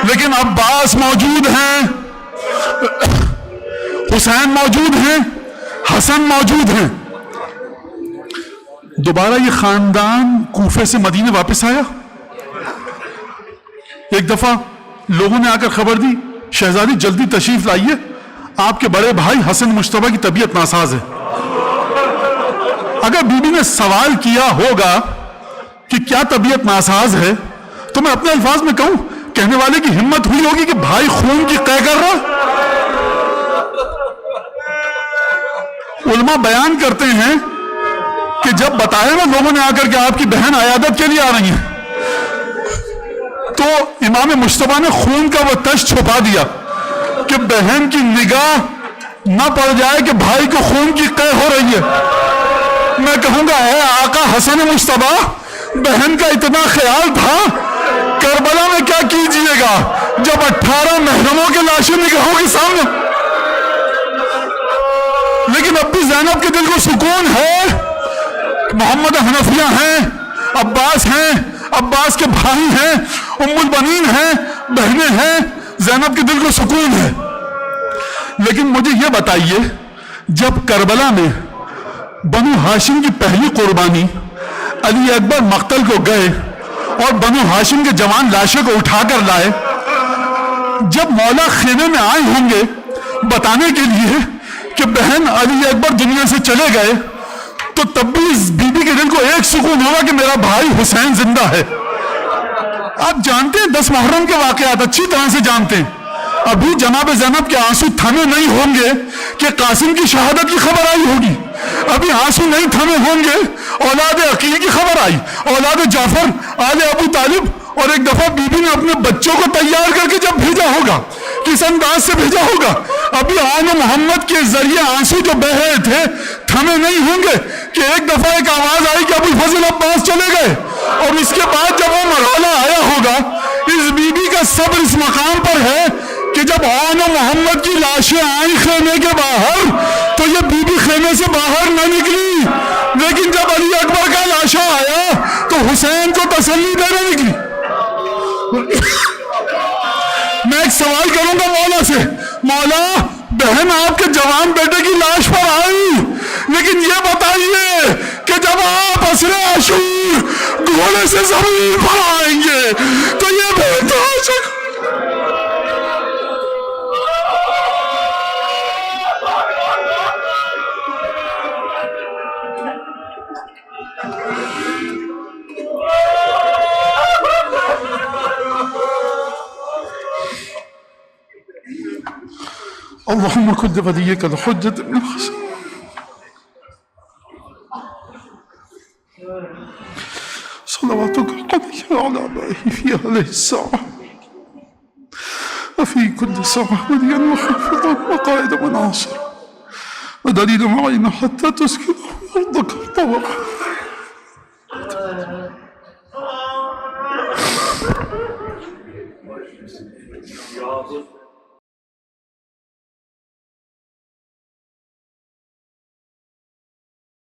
لیکن عباس موجود ہیں, حسین موجود ہیں, حسن موجود ہیں. دوبارہ یہ خاندان کوفے سے مدینے واپس آیا. ایک دفعہ لوگوں نے آ کر خبر دی, شہزادی جلدی تشریف لائیے, آپ کے بڑے بھائی حسن مشتبہ کی طبیعت ناساز ہے. اگر بی بی نے سوال کیا ہوگا کہ کیا طبیعت ناساز ہے تو میں اپنے الفاظ میں کہوں, کہنے والے کی ہمت ہوئی ہوگی کہ بھائی خون کی قے کر رہا. علماء بیان کرتے ہیں کہ جب بتایا نا لوگوں نے آ کر کے آپ کی بہن عیادت کے لیے آ رہی ہیں تو امام مجتبیٰ نے خون کا وہ تش چھپا دیا کہ بہن کی نگاہ نہ پڑ جائے کہ بھائی کو خون کی قے ہو رہی ہے. میں کہوں گا اے آقا حسن مجتبیٰ, بہن کا اتنا خیال تھا, کربلا میں کیا کیجئے گا جب 18 محرموں کے لاشیں نگاہوں کے سامنے. لیکن اب بھی زینب کے دل کو سکون ہے, محمد حنفیہ ہیں, عباس ہیں, عباس کے بھائی ہیں, ام البنین ہیں, بہنیں ہیں, زینب کے دل کو سکون ہے. لیکن مجھے یہ بتائیے, جب کربلا میں بنو ہاشم کی پہلی قربانی علی اکبر مقتل کو گئے اور بنو ہاشم کے جوان لاشوں کو اٹھا کر لائے, جب مولا خیمے میں آئے ہوں گے بتانے کے لیے کہ بہن علی اکبر دنیا سے چلے گئے, تو تب بھی اس بی بی کے دل کو ایک سکون ہوگا کہ میرا بھائی حسین زندہ ہے. آپ جانتے ہیں 10 محرم کے واقعات اچھی طرح سے جانتے ہیں. ابھی جناب زینب کے آنسو تھمے نہیں ہوں گے کہ قاسم کی شہادت کی خبر آئی ہوگی. ابھی آنسو نہیں تھمے ہوں گے, اولاد عقیل کی خبر آئی, اولاد جعفر, آل ابو طالب. اور ایک دفعہ بی بی نے اپنے بچوں کو تیار کر کے جب بھیجا ہوگا, کس انداز سے بھیجا ہوگا. ابھی آن محمد کے ذریعے آنسو جو بہ رہے تھے تھمے نہیں ہوں گے کہ ایک دفعہ ایک آواز آئی کہ ابو الفضل عباس چلے گئے. اور اس کے بعد جب وہ مرحلہ آیا ہوگا, اس بی بی کا صبر اس مقام پر ہے کہ جب آن محمد کی لاشیں آئیں خیمے کے باہر تو یہ بی بی خیمے سے باہر نہ نکلی, لیکن جب علی اکبر کا لاشا آیا تو حسین کو تسلی دینے نکلی. میں ایک سوال کروں گا مولا سے, مولا بہن آپ کے جوان بیٹے کی لاش پر آئی, لیکن یہ بتائیے کہ جب آپ عصر عاشور گھوڑے سے زمین پر آئیں گے تو یہ بہت عاشق. اللهم كن وليك الحجة من الحسن. صلى على آبائه في هذه الساعة وفي كل ساعة وليا وحافظا وقائدا وناصرا ودليلا معينا حتى تسكنه أرضك طوعا. Ya bu